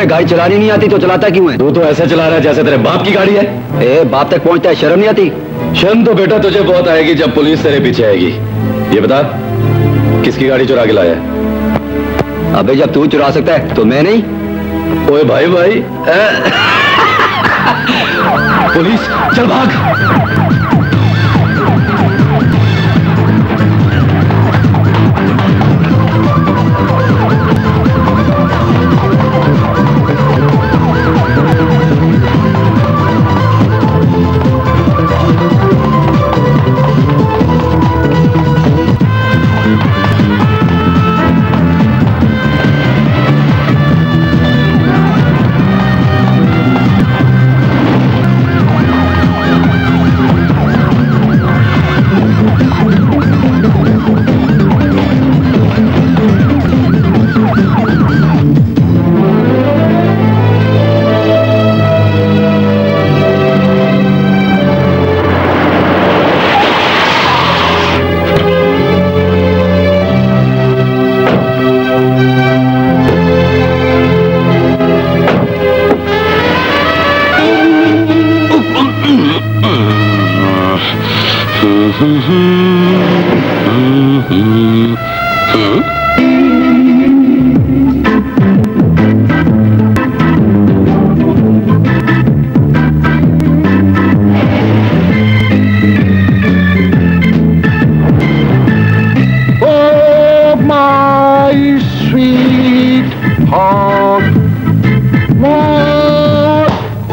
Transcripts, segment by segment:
तुम्हें गाड़ी चलानी नहीं आती तो चलाता क्यों है? तू तो ऐसे चला रहा है जैसे तेरे बाप की गाड़ी है। ए, बाप तक पहुंचता है, शर्म नहीं आती? शर्म तो बेटा तुझे बहुत आएगी जब पुलिस तेरे पीछे आएगी। ये बता, किसकी गाड़ी चुरा के लाया है? अबे जब तू चुरा सकता है तो मैं नहीं। ओए भाई भाई पुलिस, चल भाग।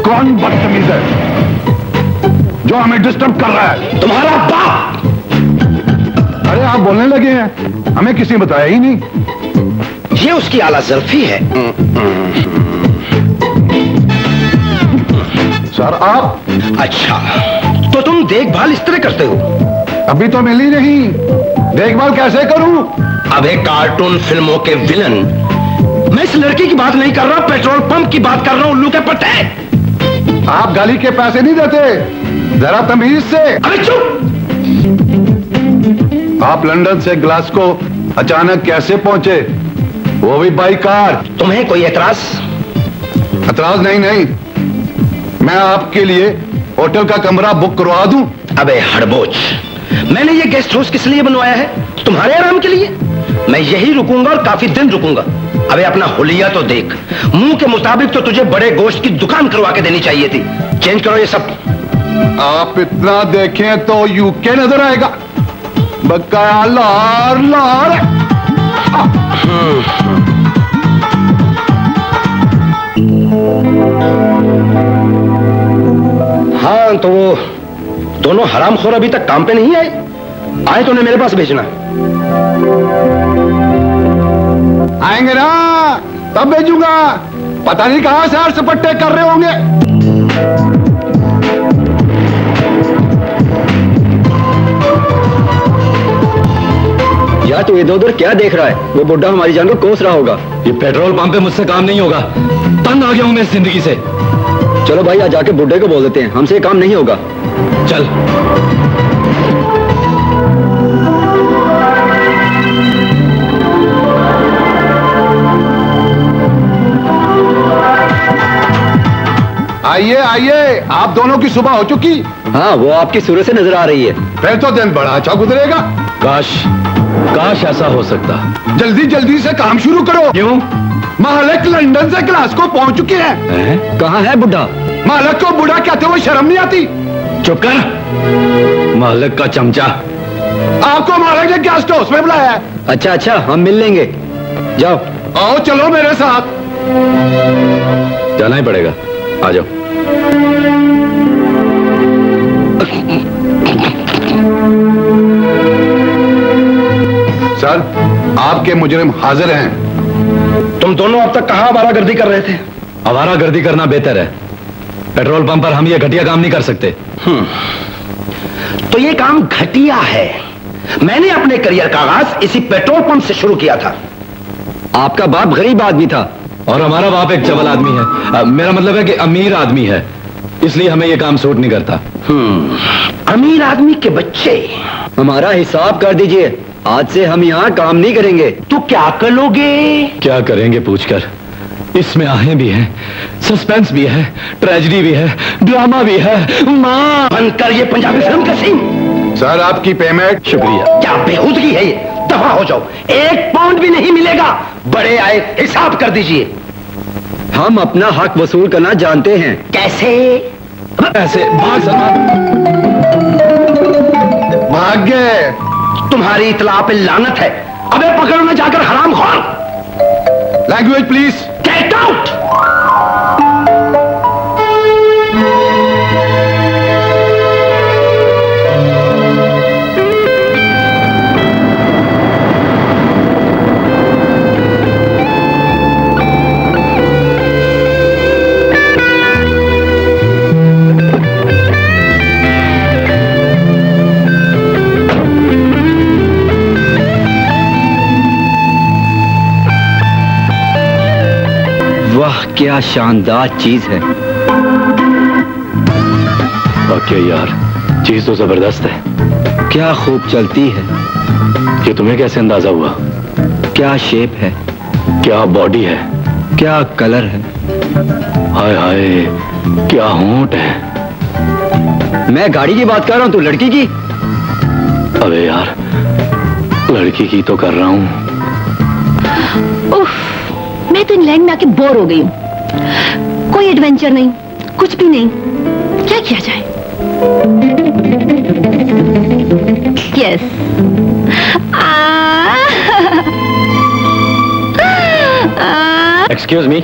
कौन बदतमीज है जो हमें डिस्टर्ब कर रहा है? तुम्हारा बाप। अरे आप बोलने लगे हैं, हमें किसी ने बताया ही नहीं। ये उसकी आला ज़ल्फी है। सर आप? अच्छा, तो तुम देखभाल इस तरह करते हो? अभी तो मिली नहीं, देखभाल कैसे करूं? अब एक कार्टून फिल्मों के विलन। मैं इस लड़की की बात नहीं कर रहा, पेट्रोल पंप की बात कर रहा हूं, उल्लू के पट्टे। आप गाली के पैसे नहीं देते, जरा तमीज से। अरे चुप! आप लंदन से ग्लासगो अचानक कैसे पहुंचे, वो भी बाई कार? तुम्हें कोई एतराज? एतराज नहीं, मैं आपके लिए होटल का कमरा बुक करवा दूं? अबे हड़बोच, मैंने ये गेस्ट हाउस किस लिए बनवाया है? तुम्हारे आराम के लिए। मैं यही रुकूंगा और काफी दिन रुकूंगा। अबे अपना हुलिया तो देख, मुंह के मुताबिक तो तुझे बड़े गोश्त की दुकान करवा के देनी चाहिए थी। चेंज करो ये सब। आप इतना देखें तो यूके नजर आएगा, बकाया लार लार। हाँ तो वो दोनों हरामखोर अभी तक काम पे नहीं आए? आए तो उन्हें मेरे पास भेजना। आएंगे ना तब भेजूंगा। पता नहीं कहां से सपट्टे कर रहे होंगे। यार तू इधर उधर क्या देख रहा है? वो बुड्ढा हमारी जान को कोस रहा होगा। ये पेट्रोल पंप पे मुझसे काम नहीं होगा, तंग आ गया हूं मैं इस जिंदगी से। चलो भाई आज जाके बुड्ढे को बोल देते हैं, हमसे काम नहीं होगा। चल। आइए आइए, आप दोनों की सुबह हो चुकी। हाँ वो आपकी सूरत से नजर आ रही है। फिर तो दिन बड़ा अच्छा गुजरेगा। काश ऐसा हो सकता। जल्दी जल्दी से काम शुरू करो। क्यों? मालिक लंदन से ग्लासगो पहुंच चुके हैं। कहाँ है बुड्ढा? मालिक को बुढ़ा कहते हुए शर्म नहीं आती? चुप कर, मालिक का चमचा। आपको मालिक ने गेस्ट हाउस में बुलाया है। अच्छा हम मिल लेंगे, जाओ। आओ चलो मेरे साथ। जाना ही पड़ेगा, आ जाओ। सर आपके मुजरिम हाजिर हैं। तुम दोनों अब तक कहां आवारागर्दी कर रहे थे? आवारागर्दी करना बेहतर है, पेट्रोल पंप पर हम ये घटिया काम नहीं कर सकते। तो ये काम घटिया है। मैंने अपने करियर का आगाज इसी पेट्रोल पंप से शुरू किया था। आपका बाप गरीब आदमी था और हमारा बाप एक चवल आदमी है। मेरा मतलब है कि अमीर आदमी है, इसलिए हमें ये काम सूट नहीं करता। अमीर आदमी के बच्चे। हमारा हिसाब कर दीजिए, आज से हम यहाँ काम नहीं करेंगे। तो क्या करोगे? क्या करेंगे पूछकर, इसमें आहें भी हैं, सस्पेंस भी है, ट्रेजेडी भी है, ड्रामा भी है। माँ बंद कर ये पंजाबी फिल्म का सीन। सर आपकी पेमेंट। शुक्रिया। क्या बेहूदगी है ये, दफा हो जाओ, 1 पाउंड भी नहीं मिलेगा। बड़े आए, हिसाब कर दीजिए। हम अपना हक वसूल करना जानते हैं। कैसे? ऐसे भाग सलमान। भाग गए। तुम्हारी इतला पे लानत है। अबे पकड़ो ना जाकर हरामखोर। Language please. Get out. वाह क्या शानदार चीज है। ओके यार, चीज तो जबरदस्त है। क्या खूब चलती है। ये तुम्हें कैसे अंदाजा हुआ? क्या शेप है, क्या बॉडी है, क्या कलर है। हाय हाय क्या होंठ है। मैं गाड़ी की बात कर रहा हूं, तू लड़की की। अबे यार, लड़की की तो कर रहा हूं। उफ, मैं तो इंग्लैंड में आके बोर हो गई हूँ। कोई एडवेंचर नहीं, कुछ भी नहीं। क्या किया जाए? यस। एक्सक्यूज मी,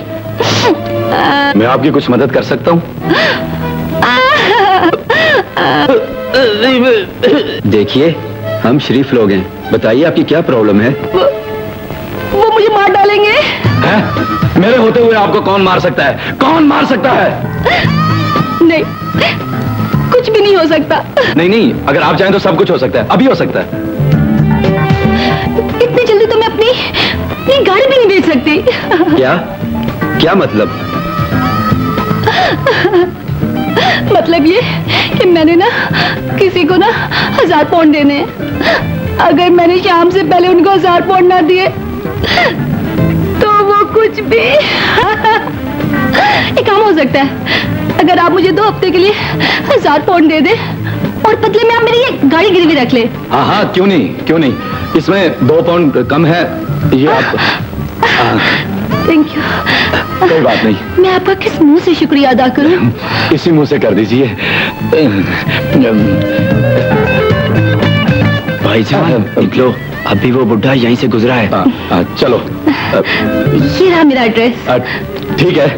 मैं आपकी कुछ मदद कर सकता हूं? देखिए हम शरीफ लोग हैं, बताइए आपकी क्या प्रॉब्लम है। वो मुझे मार डालेंगे। हैं? मेरे होते हुए आपको कौन मार सकता है? कौन मार सकता है? नहीं, कुछ भी नहीं हो सकता। नहीं नहीं, अगर आप चाहें तो सब कुछ हो सकता है, अभी हो सकता है। इतनी जल्दी तो मैं अपनी गाड़ी भी नहीं बेच सकती। क्या क्या मतलब? मतलब ये कि मैंने ना किसी को ना 1000 पाउंड देने हैं। अगर मैंने शाम से पहले उनको 1000 पाउंड ना दिए तो वो कुछ भी एक काम हो सकता है। अगर आप मुझे 2 हफ्ते के लिए 1000 पाउंड दे दे और बदले में आप मेरी ये गाड़ी गिरवी रख ले। हाँ हाँ, क्यों नहीं क्यों नहीं, इसमें 2 पाउंड कम है, ये आप। Thank you. कोई बात नहीं, मैं आपका किस मुंह से शुक्रिया अदा करूं? इसी मुंह से कर दीजिए। भाईजान निकलो, अभी वो बुढ़ा यहीं से गुजरा है। चलो। ये रहा मेरा एड्रेस। ठीक है,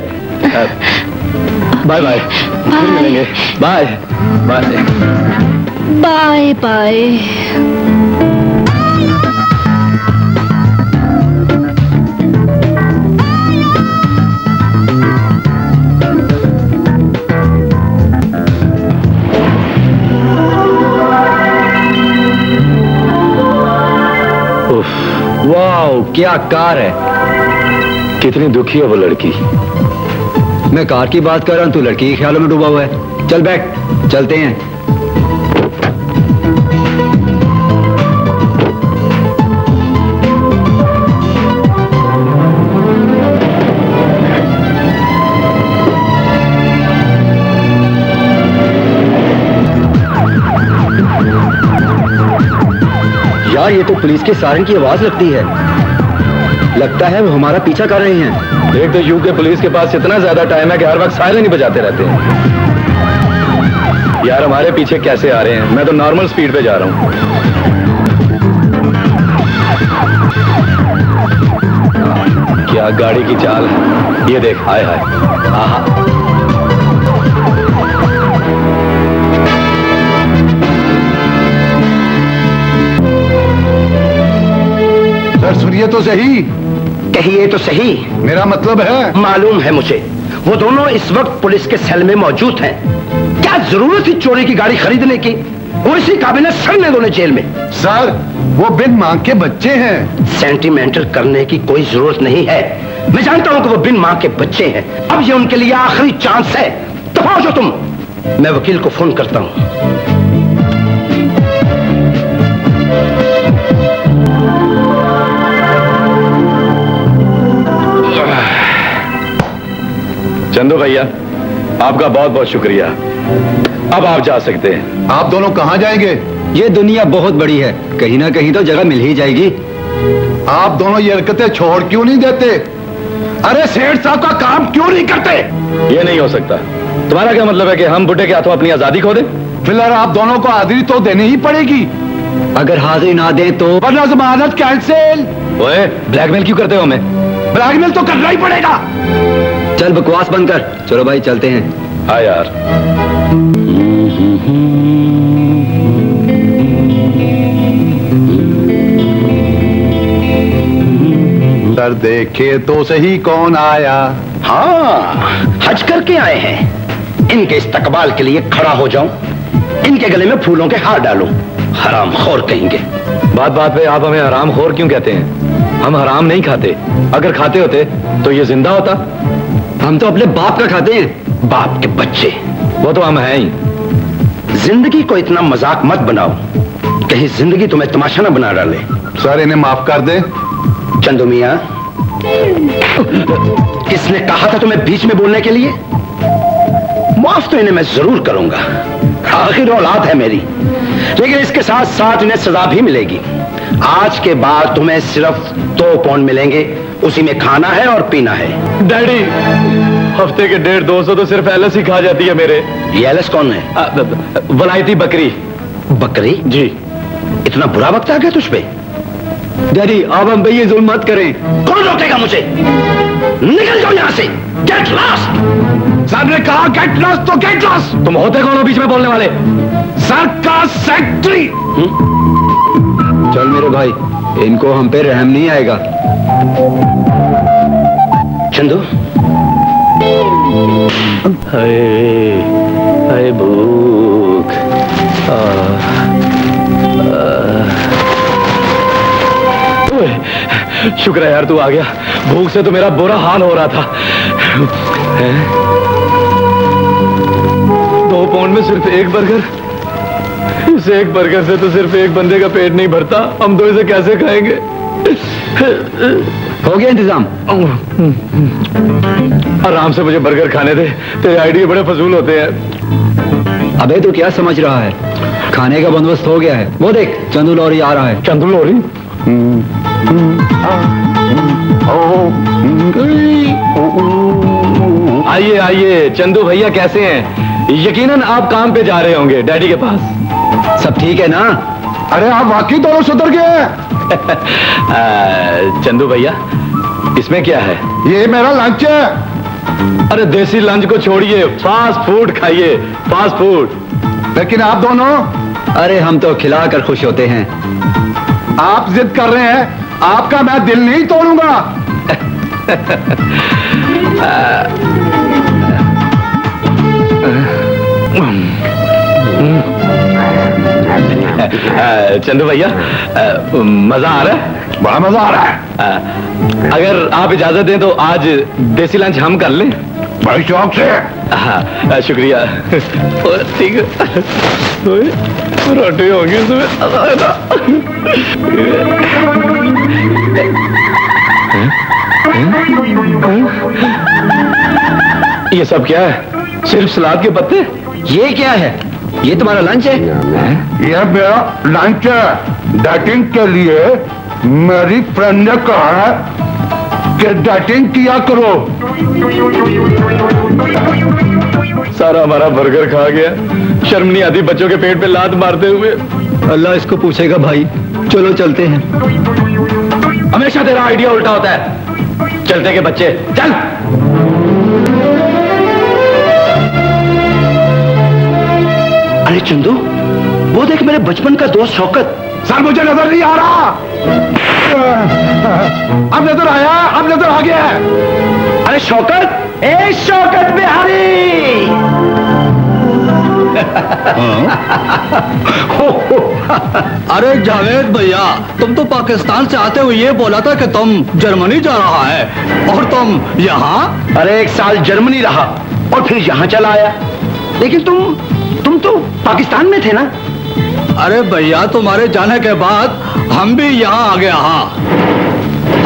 बाय बाय, फिर मिलेंगे। Bye bye. Bye bye. Wow क्या कार है। कितनी दुखी है वो लड़की। मैं कार की बात कर रहा हूं, तू लड़की के ख्यालों में डूबा हुआ है। चल बैठ, चलते हैं। यार ये तो पुलिस के सायरन की आवाज लगती है। लगता है वो हमारा पीछा कर रहे हैं। एक तो यूके पुलिस के पास इतना ज्यादा टाइम है कि हर वक्त सायरन ही बजाते रहते हैं। यार हमारे पीछे कैसे आ रहे हैं? मैं तो नॉर्मल स्पीड पे जा रहा हूँ। क्या गाड़ी की चाल है, ये देख। हाय हाय, आहा। सर सुनिए तो सही। कहिए तो सही। मेरा मतलब है। मालूम है मुझे, वो दोनों इस वक्त पुलिस के सेल में मौजूद हैं। क्या जरूरत थी चोरी की गाड़ी खरीदने की? वो इसी काबिल सड़ने दोनों जेल में। सर वो बिन मांग के बच्चे हैं। सेंटिमेंटल करने की कोई जरूरत नहीं है। मैं जानता हूं कि वो बिन मां के बच्चे हैं। अब ये उनके लिए आखिरी चांस है। दफाओ जो तुम। मैं वकील को फोन करता हूं। चंदू भैया, आपका बहुत बहुत शुक्रिया। अब आप जा सकते हैं। आप दोनों कहां जाएंगे? ये दुनिया बहुत बड़ी है, कहीं ना कहीं तो जगह मिल ही जाएगी। आप दोनों ये हरकतें छोड़ क्यों नहीं देते? अरे सेठ साहब का काम क्यों नहीं करते? ये नहीं हो सकता। तुम्हारा क्या मतलब है कि हम बुड्ढे के हाथों अपनी आजादी खो दें? फिलहाल आप दोनों को हाजिरी तो देनी ही पड़ेगी, अगर हाजिरी ना दें तो वरना जमानत कैंसिल। ओए, ब्लैकमेल क्यों करते हो हमें? ब्लैकमेल तो करना ही पड़ेगा। चल बकवास बंद कर, चलो भाई चलते हैं। हाँ यार। सर देखे तो सही कौन आया। हाँ, हज करके आए हैं। इनके इस्तकबाल के लिए खड़ा हो जाऊं, इनके गले में फूलों के हार डालूं। हराम खोर कहेंगे। बात बात पे आप हमें हराम खोर क्यों कहते हैं? हम हराम नहीं खाते। अगर खाते होते तो ये जिंदा होता। हम तो अपने बाप का खाते हैं। बाप के बच्चे, वो तो हम हैं ही। जिंदगी को इतना मजाक मत बनाओ, कहीं जिंदगी तुम्हें तमाशा न बना डाले। सर इन्हें माफ कर दे। चंदू मियां, किसने कहा था तुम्हें बीच में बोलने के लिए? माफ तो इन्हें मैं जरूर करूंगा, आखिर औलाद है मेरी। लेकिन इसके साथ साथ इन्हें सजा भी मिलेगी। आज के बाद तुम्हें सिर्फ 2 पाउंड मिलेंगे, उसी में खाना है और पीना है। डैडी, हफ्ते के 150-200 तो सिर्फ एलएस ही खा जाती है मेरे। ये एलएस कौन है? वलायती बकरी। बकरी? जी। इतना बुरा वक्त आ गया तुझ पे? डैडी, आप हम पे ये जुल्म मत करें। कौन रोकेगा मुझे? निकल जाओ यहाँ से। Get lost. सर ने कहा गेट लॉस्ट तो गेट लॉस्ट। तुम होते कौन हो बीच में बोलने वाले? सर का सेक्रेटरी। चल मेरे भाई, इनको हम पे रहम नहीं आएगा। चंदू, हाय भूख। शुक्र है यार तू आ गया। भूख से तो मेरा बुरा हाल हो रहा था। 2 पाउंड में सिर्फ 1 बर्गर। इस 1 बर्गर से तो सिर्फ 1 बंदे का पेट नहीं भरता। हम 2 इसे कैसे खाएंगे? हो गया इंतजाम? आराम से मुझे बर्गर खाने दे। तेरे आइडिया बड़े फजूल होते हैं। अबे तू क्या समझ रहा है? खाने का बंदोबस्त हो गया है। वो देख, चंदू लौरी आ रहा है। चंदू लौरी? आइए आइए। चंदू भैया कैसे हैं? यकीनन आप काम पे जा रहे होंगे डैडी के पास। सब ठीक है ना? अरे आप वाकई दोनों सुधर गए हैं। चंदू भैया, इसमें क्या है? ये मेरा लंच है। अरे देसी लंच को छोड़िए, फास्ट फूड खाइए। Fast food. लेकिन आप दोनों? अरे हम तो खिलाकर खुश होते हैं। आप जिद कर रहे हैं, आपका मैं दिल नहीं तोड़ूंगा। चंदू भैया, मजा आ रहा है? बड़ा मजा आ रहा है। अगर आप इजाजत दें तो आज देसी लंच हम कर लें। बड़े शौक से। हाँ, शुक्रिया। ठीक है, रोटी होगी उसमें। ये सब क्या है? सिर्फ सलाद के पत्ते? ये क्या है? ये तुम्हारा लंच है? यह मेरा लंच है। डाइटिंग के लिए मेरी फ्रेंड ने कहा है कि डाइटिंग किया करो। सारा हमारा बर्गर खा गया। शर्म नहीं आती बच्चों के पेट पे लात मारते हुए। अल्लाह इसको पूछेगा भाई। चलो चलते हैं। हमेशा तेरा आइडिया उल्टा होता है। चलते के बच्चे, चल। अरे चंदू, वो देख मेरे बचपन का दोस्त शौकत। सर मुझे नजर नहीं आ रहा। अब नजर आया, अब नजर आ गया। अरे शौकत, ए शौकत बिहारी। अरे जावेद भैया, तुम तो पाकिस्तान से आते हुए ये बोला था कि तुम जर्मनी जा रहा है और तुम यहाँ। अरे 1 साल जर्मनी रहा और फिर यहाँ चला आया। लेकिन तुम तो पाकिस्तान में थे ना? अरे भैया, तुम्हारे जाने के बाद हम भी यहाँ आ गए। हाँ,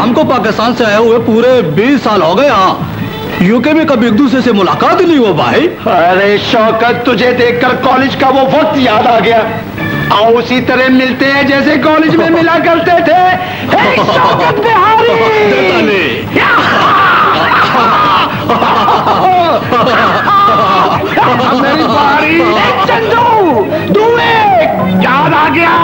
हमको पाकिस्तान से आए हुए पूरे 20 साल हो गए। हाँ, यूके में कभी एक दूसरे से मुलाकात ही नहीं हुआ भाई। अरे शौकत, तुझे देखकर कॉलेज का वो वक्त याद आ गया। आओ उसी तरह मिलते हैं जैसे कॉलेज में मिला करते थे। हे शौकत बिहारी, मेरी बारी। चंदू दुए याद आ गया।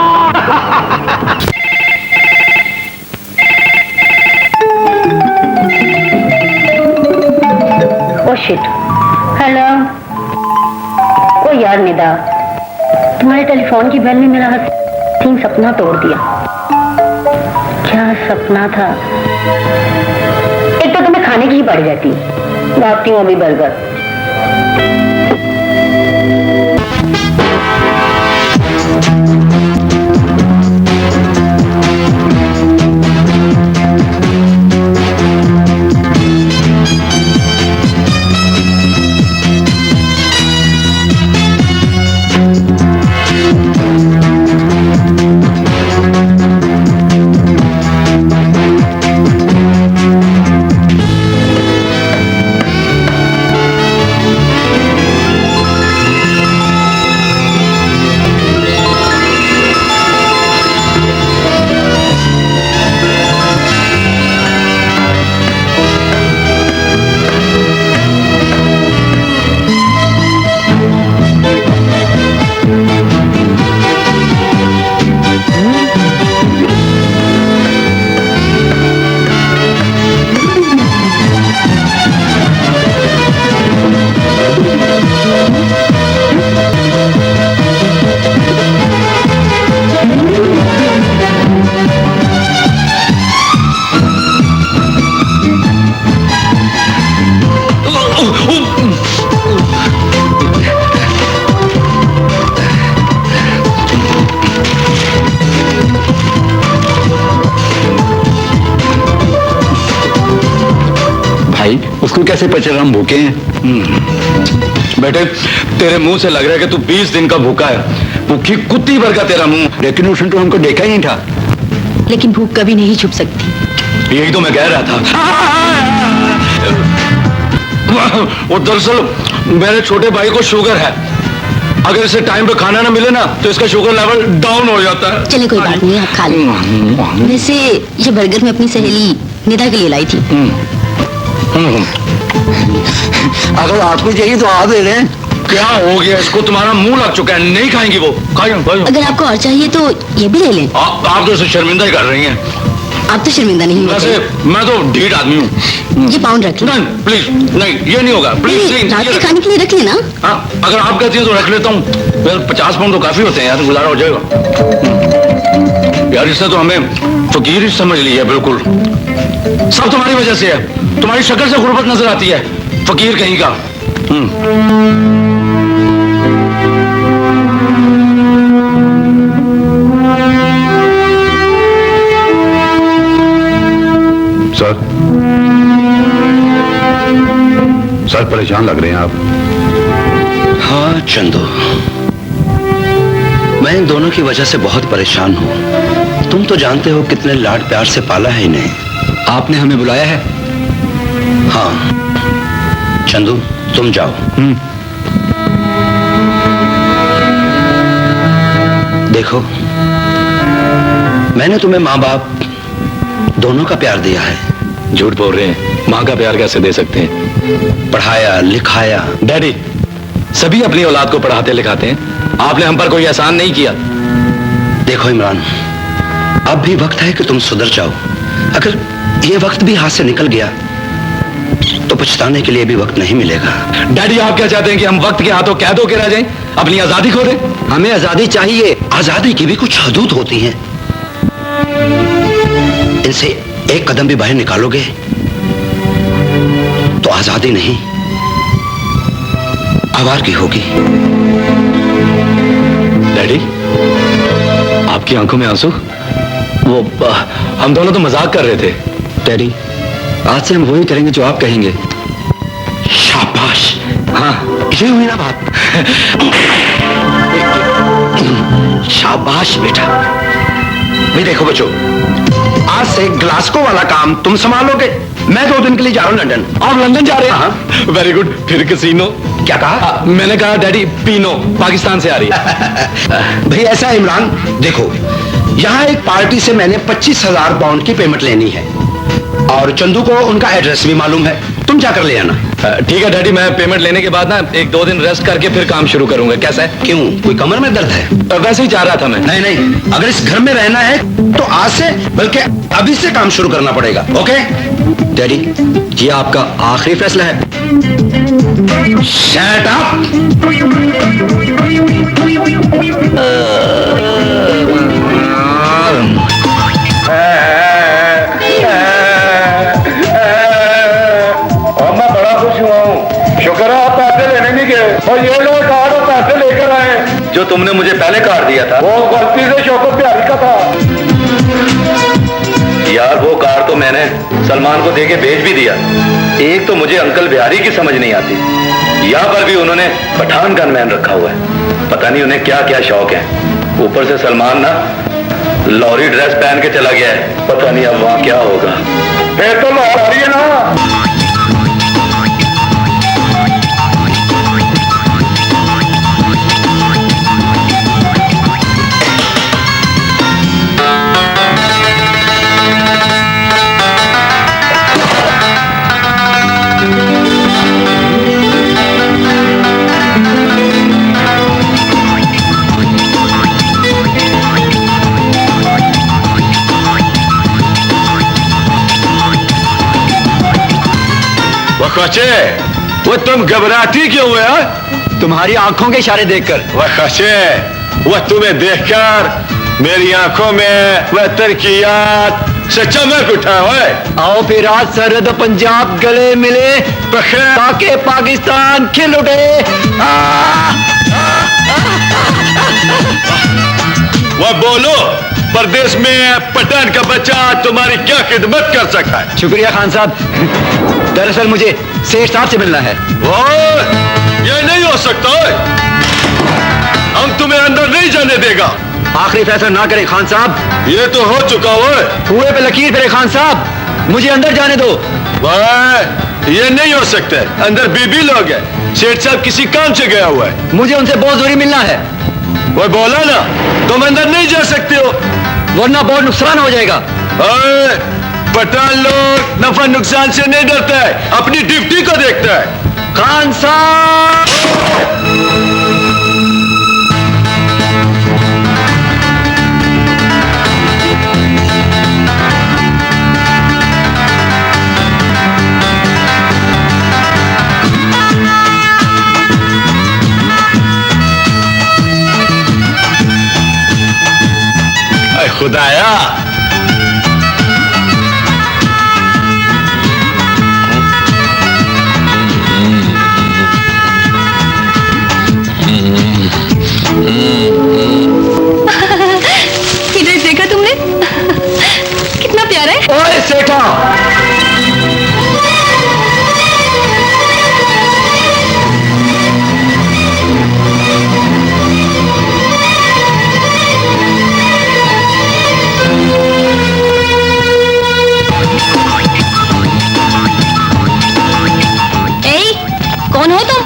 Oh shit, hello. ओ यार निदा, तुम्हारे टेलीफोन की बेल ने मेरा हसीन सपना तोड़ दिया। क्या सपना था? एक तो तुम्हें खाने की ही पड़ जाती, भागती हूँ अभी बर्गर। उसको कैसे पचे हम भूखे हैं? बेटे, तेरे मुंह से लग रहा है कि तू 20 दिन का भूखा है। भूखी कुत्ती भर का तेरा मुंह। लेकिन उसने तो हमको देखा ही नहीं था। लेकिन भूख कभी नहीं छुप सकती। यही तो मैं कह रहा था। वो दरअसल मेरे छोटे भाई को शुगर है। अगर इसे टाइम पे खाना ना मिले ना तो इसका शुगर लेवल डाउन हो जाता है। चलिए कोई बात नहीं, आप खा लो। वैसे ये बर्गर मैं अपनी सहेली निदा के लिए लाई थी। अगर आपको चाहिए तो आप दे दें। क्या हो गया इसको? तुम्हारा मुंह लग चुका है, नहीं खाएंगी वो। अगर आपको और चाहिए तो ये भी ले लें। आप तो इसे शर्मिंदा ही कर रही हैं। आप तो शर्मिंदा नहीं होते। वैसे मैं तो ढीठ आदमी हूँ। ये पाउंड रख नहीं प्लीज, नहीं ये नहीं होगा। प्लीज रात के खाने के लिए रख लेना। हाँ, अगर आप कहती हैं तो रख लेता हूँ। 50 पाउंड तो काफी होते हैं यार, गुजारा हो जाएगा। यार इससे तो हमें फकीर ही समझ लिया। बिल्कुल सब तुम्हारी वजह से है। तुम्हारी शक्ल से गुर्बत नजर आती है, फकीर कहीं का। सर परेशान लग रहे हैं आप। हाँ चंदू, मैं इन दोनों की वजह से बहुत परेशान हूँ। तुम तो जानते हो कितने लाड प्यार से पाला है इन्हें। आपने हमें बुलाया है? हाँ चंदू, तुम जाओ। देखो, मैंने तुम्हें माँ बाप दोनों का प्यार दिया है। झूठ बोल रहे हैं, माँ का प्यार कैसे दे सकते हैं? पढ़ाया लिखाया। डैडी, सभी अपनी औलाद को पढ़ाते लिखाते हैं। आपने हम पर कोई एहसान नहीं किया। देखो इमरान, अब भी वक्त है कि तुम सुधर जाओ। अगर ये वक्त भी हाथ से निकल गया तो पछताने के लिए भी वक्त नहीं मिलेगा। डैडी, आप क्या चाहते हैं कि हम वक्त के हाथों कैद होकर रह जाएं, अपनी आजादी खो दें? हमें आजादी चाहिए। आजादी की भी कुछ हदूद होती हैं। इनसे एक कदम भी बाहर निकालोगे तो आजादी नहीं, आवारगी होगी। डैडी, आपकी आंखों में आंसू? वो हम दोनों तो मजाक कर रहे थे। डैडी, आज से हम वही करेंगे जो आप कहेंगे। शाबाश। हाँ, ये हुई ना बात। शाबाश बेटा। भाई देखो बच्चों, आज से ग्लासको वाला काम तुम संभालोगे। मैं 2 दिन के लिए जा रहा हूँ लंदन। आप लंदन जा रहे हैं? हाँ। Very good. फिर कैसीनो? क्या कहा? मैंने कहा डैडी पीनो पाकिस्तान से आ रही है। भाई ऐसा है इमरान, देखो यहाँ एक पार्टी से मैंने 25,000 पाउंड की पेमेंट लेनी है और चंदू को उनका एड्रेस भी मालूम है। तुम जा कर ले आना। ठीक है डैडी, मैं पेमेंट लेने के बाद ना 1-2 दिन रेस्ट करके फिर काम शुरू करूंगा। कैसा है? क्यों, कोई कमर में दर्द है? वैसे ही चाह रहा था मैं। नहीं नहीं, अगर इस घर में रहना है तो आज से बल्कि अभी से काम शुरू करना पड़ेगा। ओके डैडी, ये आपका आखिरी फैसला है। Shut up. मैं बड़ा खुश हुआ हूँ। शुक्र है आप पैसे लेने नहीं गए और ये लोग कार्ड और पैसे लेकर आए जो तुमने मुझे पहले कार्ड दिया था। वो गलती से शौकत प्यारी का था। यार वो कार्ड तो मैंने सलमान को देके भेज भी दिया। एक तो मुझे अंकल बिहारी की समझ नहीं आती, यहाँ पर भी उन्होंने पठान गनमैन रखा हुआ है। पता नहीं उन्हें क्या क्या शौक है। ऊपर से सलमान ना लॉरी ड्रेस पहन के चला गया है। पता नहीं अब वहाँ क्या होगा। फिर तो लौट आ रही है ना। वखचे, वो तुम घबराती क्यों हुए? तुम्हारी आंखों के इशारे देखकर। वखचे, वह तुम्हें देखकर मेरी आंखों में वह तरक्कियात से चमक उठा है। आओ फिर आज सरहद पंजाब गले मिले ताकि पाकिस्तान खिल उठे। वह बोलो, परदेश में पठान का बच्चा तुम्हारी क्या खिदमत कर सकता है? शुक्रिया खान साहब, दरअसल मुझे सेठ साहब से मिलना है। वो ये नहीं हो सकता है। हम तुम्हें अंदर नहीं जाने देगा। आखिरी फैसला ना करें खान साहब। ये तो हो चुका है। कुएं पे लकीर फिरे खान साहब, मुझे अंदर जाने दो। भाई ये नहीं हो सकता है। अंदर बीबी लोग हैं। सेठ साहब किसी काम से गया हुआ है। मुझे उनसे बहुत जरूरी मिलना है। वो बोला ना, तुम अंदर नहीं जा सकते हो वरना बहुत नुकसान हो जाएगा। पठान लोग नफा नुकसान से नहीं डरता है, अपनी ड्यूटी को देखता है। खान साहब, खुदाया, इधर देखा तुमने? कितना प्यारा है। ओए सेठा, कौन हो तुम?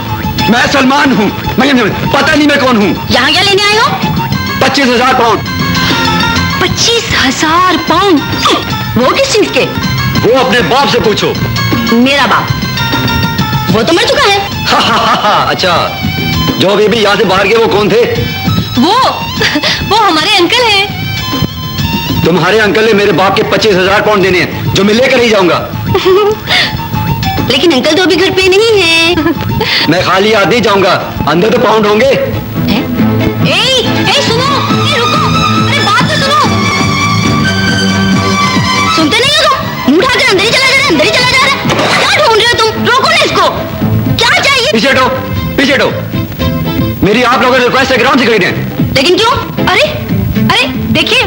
मैं सलमान हूँ। मैं पता नहीं मैं कौन हूँ। यहाँ क्या लेने आए हो? 25,000 पाउंड। 25,000 पाउंड? वो किस चीज के? वो अपने बाप से पूछो। मेरा बाप? वो तो मर चुका है। अच्छा, जो बेबी यहाँ से बाहर गए वो कौन थे? वो हमारे अंकल हैं। तुम्हारे अंकल ने मेरे बाप के 25,000 पाउंड देने हैं, जो मैं लेकर ही जाऊंगा। लेकिन अंकल तो अभी घर पे नहीं है। मैं खाली हाथ नहीं जाऊंगा, अंदर तो पाउंड होंगे। सुनो, रुको, अरे बात तो सुनो। सुनते नहीं हो तुम? मुंह उठाकर अंदर ही चला जा रहा है, अंदर ही चला जा रहा है। क्या ढूंढ रहे हो तुम? रोको ना इसको। क्या चाहिए? पीछे हटो, पीछे हटो। मेरी आप लोगों ने रिक्वेस्ट है, ग्राउंड से खरीदें। लेकिन क्यों? अरे देखिए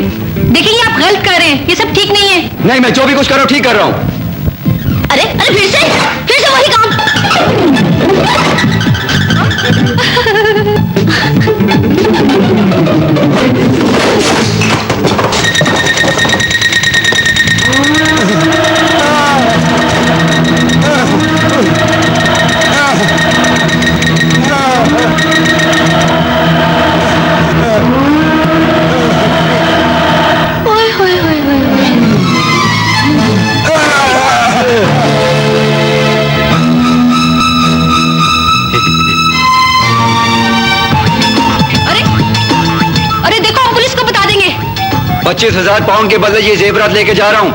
ये आप गलत कर रहे हैं। ये सब ठीक नहीं है। नहीं, मैं जो भी कुछ कर रहा हूँ ठीक कर रहा हूँ। अरे फिर से वही काम। 25,000 पाउंड के बदले ये जेवरात लेके जा रहा हूँ।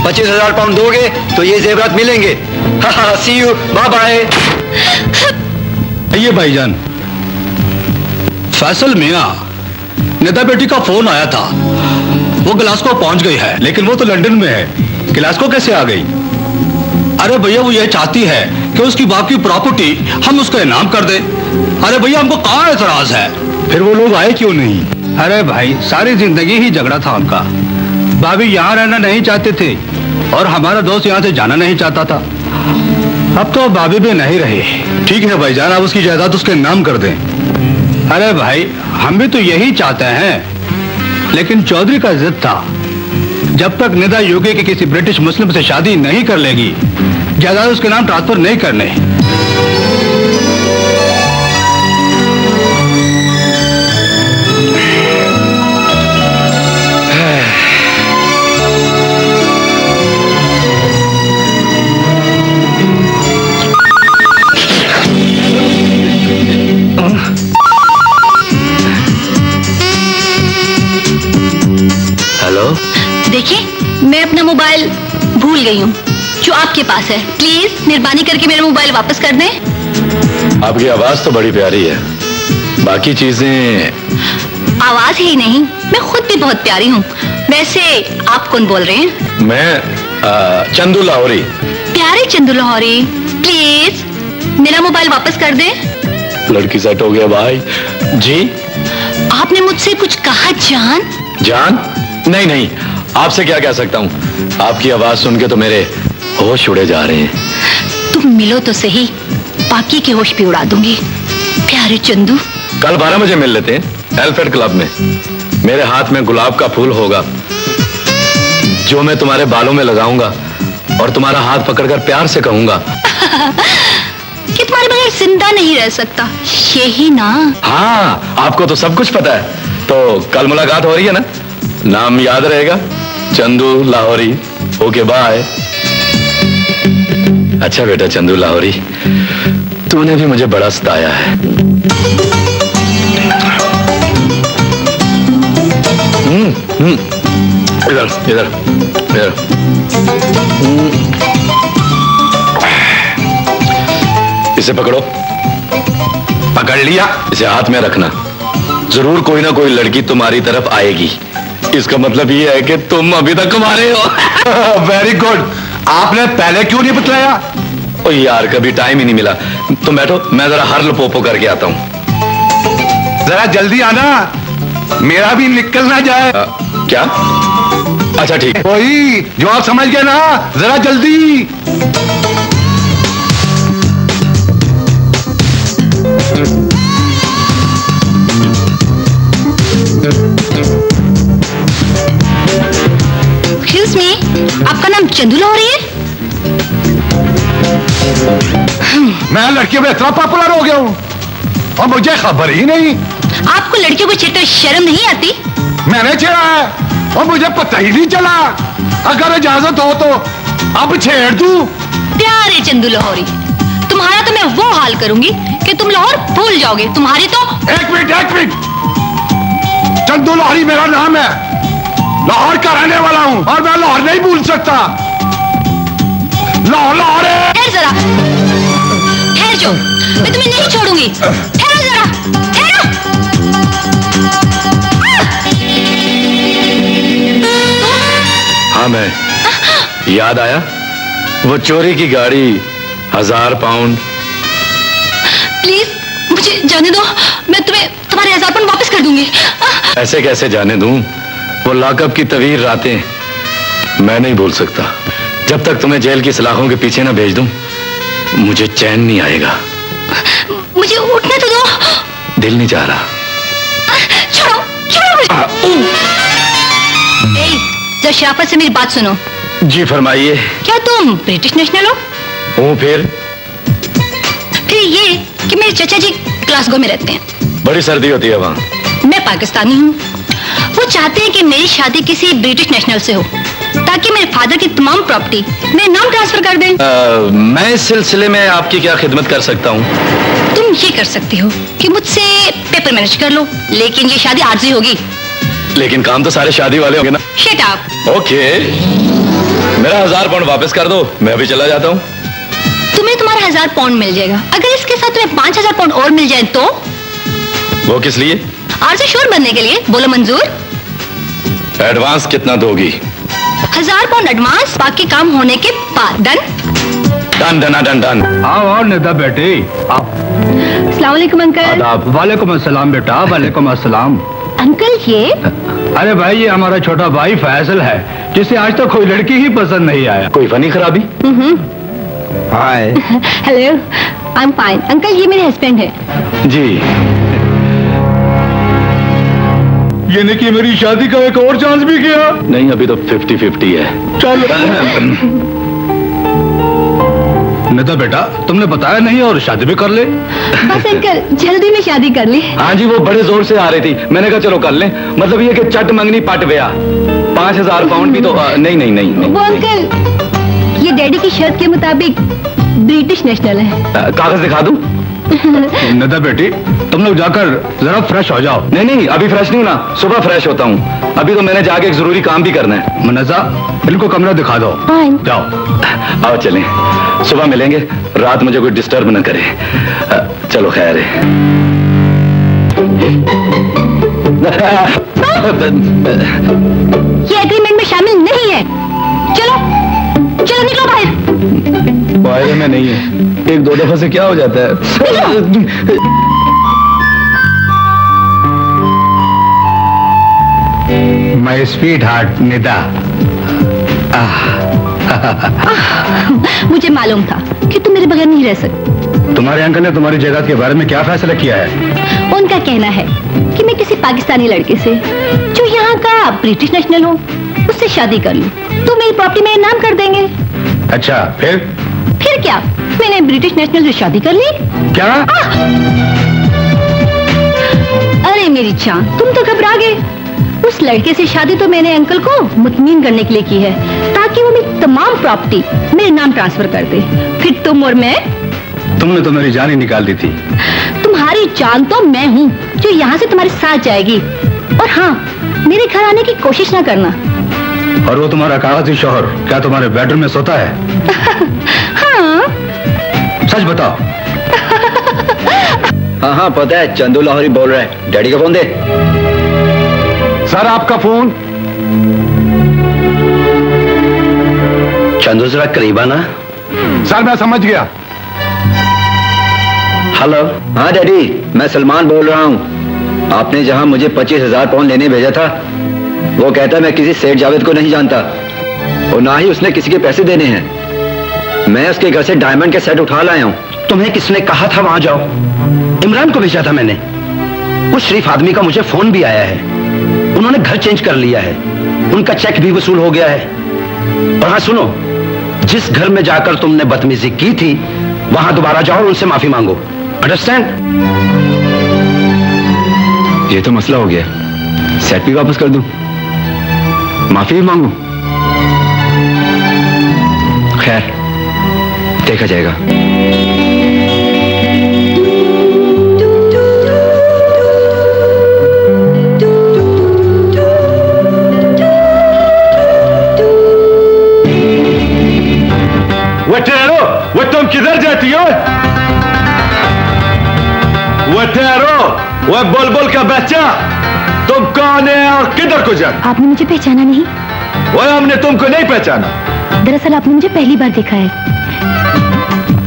25,000 पाउंड दोगे तो ये जेवरात मिलेंगे। सी यू, बाय बाय। ये भाईजान, फैसल मियां, निदा बेटी का फोन आया था। वो ग्लासगो पहुंच गई है, लेकिन वो तो लंदन में है। ग्लासगो कैसे आ गई? अरे भैया, वो ये चाहती है कि उसकी बाप की प्रॉपर्टी हम उसका इनाम कर दे। अरे भैया, हमको कहाँ एतराज है? फिर वो लोग आए क्यों नहीं? अरे भाई, सारी जिंदगी ही झगड़ा था उनका। भाभी यहाँ रहना नहीं चाहते थे और हमारा दोस्त यहाँ से जाना नहीं चाहता था। अब तो भाभी भी नहीं रही। ठीक है भाईजान, आप उसकी जायदाद उसके नाम कर दें। अरे भाई, हम भी तो यही चाहते हैं, लेकिन चौधरी का जिद था, जब तक निदा यूके के किसी ब्रिटिश मुस्लिम से शादी नहीं कर लेगी, जायदाद उसके नाम ट्रांसफर नहीं करने। देखिए, मैं अपना मोबाइल भूल गई हूँ जो आपके पास है। प्लीज मेहरबानी करके मेरा मोबाइल वापस कर दें। आपकी आवाज तो बड़ी प्यारी है, बाकी चीजें। आवाज ही नहीं, मैं खुद भी बहुत प्यारी हूँ। वैसे आप कौन बोल रहे हैं? मैं चंदू लाहौरी। प्यारे चंदू लाहौरी, प्लीज मेरा मोबाइल वापस कर दें। लड़की सेट हो गया भाई जी। आपने मुझसे कुछ कहा जान? जान? नहीं नहीं, आपसे क्या कह सकता हूँ। आपकी आवाज सुन के तो मेरे होश उड़े जा रहे हैं। तुम मिलो तो सही, बाकी के होश भी उड़ा दूंगी। प्यारे चंदू, कल 12 बजे मिल लेते हैं एल्फ्रेड क्लब में। मेरे हाथ में गुलाब का फूल होगा जो मैं तुम्हारे बालों में लगाऊंगा और तुम्हारा हाथ पकड़कर प्यार से कहूंगा कि तुम्हारे बगैर जिंदा नहीं रह सकता, यही ना? हाँ, आपको तो सब कुछ पता है। तो कल मुलाकात हो रही है ना? नाम याद रहेगा, चंदू लाहौरी। Okay bye. अच्छा बेटा चंदू लाहौरी, तूने भी मुझे बड़ा सताया है। इधर इधर इधर। इसे पकड़ो। पकड़ लिया। इसे हाथ में रखना, जरूर कोई ना कोई लड़की तुम्हारी तरफ आएगी। इसका मतलब ये है कि तुम अभी तक कुंवारे हो। Very good. आपने पहले क्यों नहीं बतलाया? ओ यार, कभी टाइम ही नहीं मिला। तुम बैठो, मैं जरा हर लपोपो करके आता हूँ। जरा जल्दी आना, मेरा भी निकल ना जाए। क्या? अच्छा ठीक है। वही जो आप समझ गए ना, जरा जल्दी। एक्सक्यूज मी, आपका नाम चंदू लाहौरी है? मैं लड़कियों में इतना पॉपुलर हो गया हूँ और मुझे खबर ही नहीं। आपको लड़कियों को छेड़ते शर्म नहीं आती? मैंने छेड़ा है और मुझे पता ही नहीं चला। अगर इजाजत हो तो अब छेड़ दूं। प्यारे चंदू लाहौरी, तुम्हारा तो मैं वो हाल करूंगी कि तुम लाहौर भूल जाओगे। तुम्हारी तो। एक मिनट। चंदू लाहौरी मेरा नाम है, लाहौर का रहने वाला हूँ और मैं लाहौर नहीं भूल सकता। लाहौर है। ठहर जरा, ठहर जो, मैं तुम्हें नहीं छोड़ूंगी। ठहरो जरा, ठहरो। हाँ, मैं याद आया, वो चोरी की गाड़ी 1000 पाउंड। प्लीज मुझे जाने दो, मैं तुम्हें तुम्हारे 1000 पाउंड वापस कर दूंगी। ऐसे कैसे जाने दूं? वो लॉकअप की तवीर रातें मैं नहीं भूल सकता। जब तक तुम्हें जेल की सलाखों के पीछे ना भेज दूं, मुझे चैन नहीं आएगा। मुझे उठने तो दो। दिल नहीं चाह रहा। छोड़ो मुझे। जरा शराफत से मेरी बात सुनो। जी फरमाइए। क्या तुम ब्रिटिश नेशनल हो? हूँ। फिर ये कि मेरे चाचा जी ग्लासगो में रहते हैं। बड़ी सर्दी होती है वहाँ। मैं पाकिस्तानी हूँ। वो चाहते हैं कि मेरी शादी किसी ब्रिटिश नेशनल से हो ताकि मेरे फादर की तमाम प्रॉपर्टी मेरे नाम ट्रांसफर कर दें। मैं इस सिलसिले में आपकी क्या खिदमत कर सकता हूँ? तुम ये कर सकती हो कि मुझसे पेपर मैनेज कर लो, लेकिन ये शादी आरजी होगी। लेकिन काम तो सारे शादी वाले होंगे ना। Shut up. ओके, मेरा 1000 पाउंड वापस कर दो, मैं अभी चला जाता हूँ। तुम्हें तुम्हारा 1000 पाउंड मिल जाएगा। अगर इसके साथ तुम्हें 5000 पाउंड और मिल जाए तो? वो किस लिए? आरजे श्योर बनने के लिए। बोलो मंजूर? एडवांस कितना दोगी? 1000 पाउंड एडवांस, बाकी काम होने के बाद। Done? Done done done done. आओ निदा बेटी, आओ। अस्सलाम वालेकुम अंकल। वालेकुम अस्सलाम बेटा, वालेकुम अस्सलाम। अंकल ये? अरे भाई, ये हमारा छोटा भाई फैसल है, जिसे आज तक कोई लड़की ही पसंद नहीं आया। कोई फनी खराबी? Hi. Hello, I am fine. Uncle ये मेरे हस्बैंड है। जी। ये नहीं कि मेरी शादी का एक और चांस भी किया? नहीं, अभी तो 50-50 है। चल निदा बेटा, तुमने बताया नहीं और शादी भी कर ले। बस अंकल, जल्दी में शादी कर ली। हाँ जी, वो बड़े जोर से आ रही थी, मैंने कहा चलो कर लें। मतलब ये कि चट मंगनी पट गया। 5000 पाउंड भी तो नहीं नहीं नहीं, नहीं वो अंकल, ये डैडी की शर्त के मुताबिक ब्रिटिश नेशनल है। कागज दिखा दूं? निदा बेटी, तुम लोग जाकर जरा फ्रेश हो जाओ। नहीं नहीं, अभी फ्रेश नहीं होना, सुबह फ्रेश होता हूँ। अभी तो मैंने जाके एक जरूरी काम भी करना है। मनजा, इनको कमरा दिखा दो। जाओ। आओ चलें, सुबह मिलेंगे, रात मुझे कोई डिस्टर्ब न करे। चलो खैर है। ये एग्रीमेंट में शामिल नहीं है। चलो चलो निकलो बाहर। बाहर में नहीं है, एक दो दफा से क्या हो जाता है। My sweet heart Nida. मुझे मालूम था कि तुम मेरे बगैर नहीं रह सकते। तुम्हारे अंकल ने तुम्हारी जगह के बारे में क्या फैसला किया है? उनका कहना है कि मैं किसी पाकिस्तानी लड़के से जो यहाँ का ब्रिटिश नेशनल हो, उससे शादी कर लूं तो मेरी प्रॉपर्टी मेरे नाम कर देंगे। अच्छा, फिर क्या? मैंने ब्रिटिश नेशनल से शादी कर ली। क्या? अरे मेरी जान, तुम तो घबरा गए। उस लड़के से शादी तो मैंने अंकल को मुतमीन करने के लिए की है, ताकि वो मेरी तमाम प्रॉपर्टी मेरे नाम ट्रांसफर कर दे। फिर तुम और मैं। तुमने तो मेरी जान ही निकाल दी थी। तुम्हारी जान तो मैं हूँ जो यहाँ से तुम्हारे साथ जाएगी। और हाँ, मेरे घर आने की कोशिश ना करना। और वो तुम्हारा कागजी शौहर क्या तुम्हारे बेडरूम में सोता है? हाँ। सच बताओ। हाँ हाँ पता है, चंदू लाहौरी बोल रहा है। डैडी का फोन दे। सर आपका फोन। चंदू जरा करीब आना। सर मैं समझ गया। हेलो। हाँ डैडी, मैं सलमान बोल रहा हूँ। आपने जहाँ मुझे 25,000 पाउंड लेने भेजा था, वो कहता है मैं किसी सेठ जावेद को नहीं जानता और ना ही उसने किसी के पैसे देने हैं। मैं उसके घर से डायमंड के सेट उठा लाया हूँ। तुम्हें किसने कहा था वहां जाओ? इमरान को भेजा था मैंने। उस शरीफ आदमी का मुझे फोन भी आया है। उन्होंने घर चेंज कर लिया है, उनका चेक भी वसूल हो गया है। और हाँ सुनो, जिस घर में जाकर तुमने बदतमीजी की थी, वहां दोबारा जाओ और उनसे माफी मांगो। अंडरस्टैंड? ये तो मसला हो गया। सेट भी वापस कर दूं, माफी भी मांगू? खैर, देखा जाएगा। वो ठहरो, वो तुम किधर जाती हो? वो ठहरो, वो बुलबुल का बच्चा, तुम कौन है और किधर को जाती? आपने मुझे पहचाना नहीं? वो हमने तुमको नहीं पहचाना। दरअसल आपने मुझे पहली बार देखा है।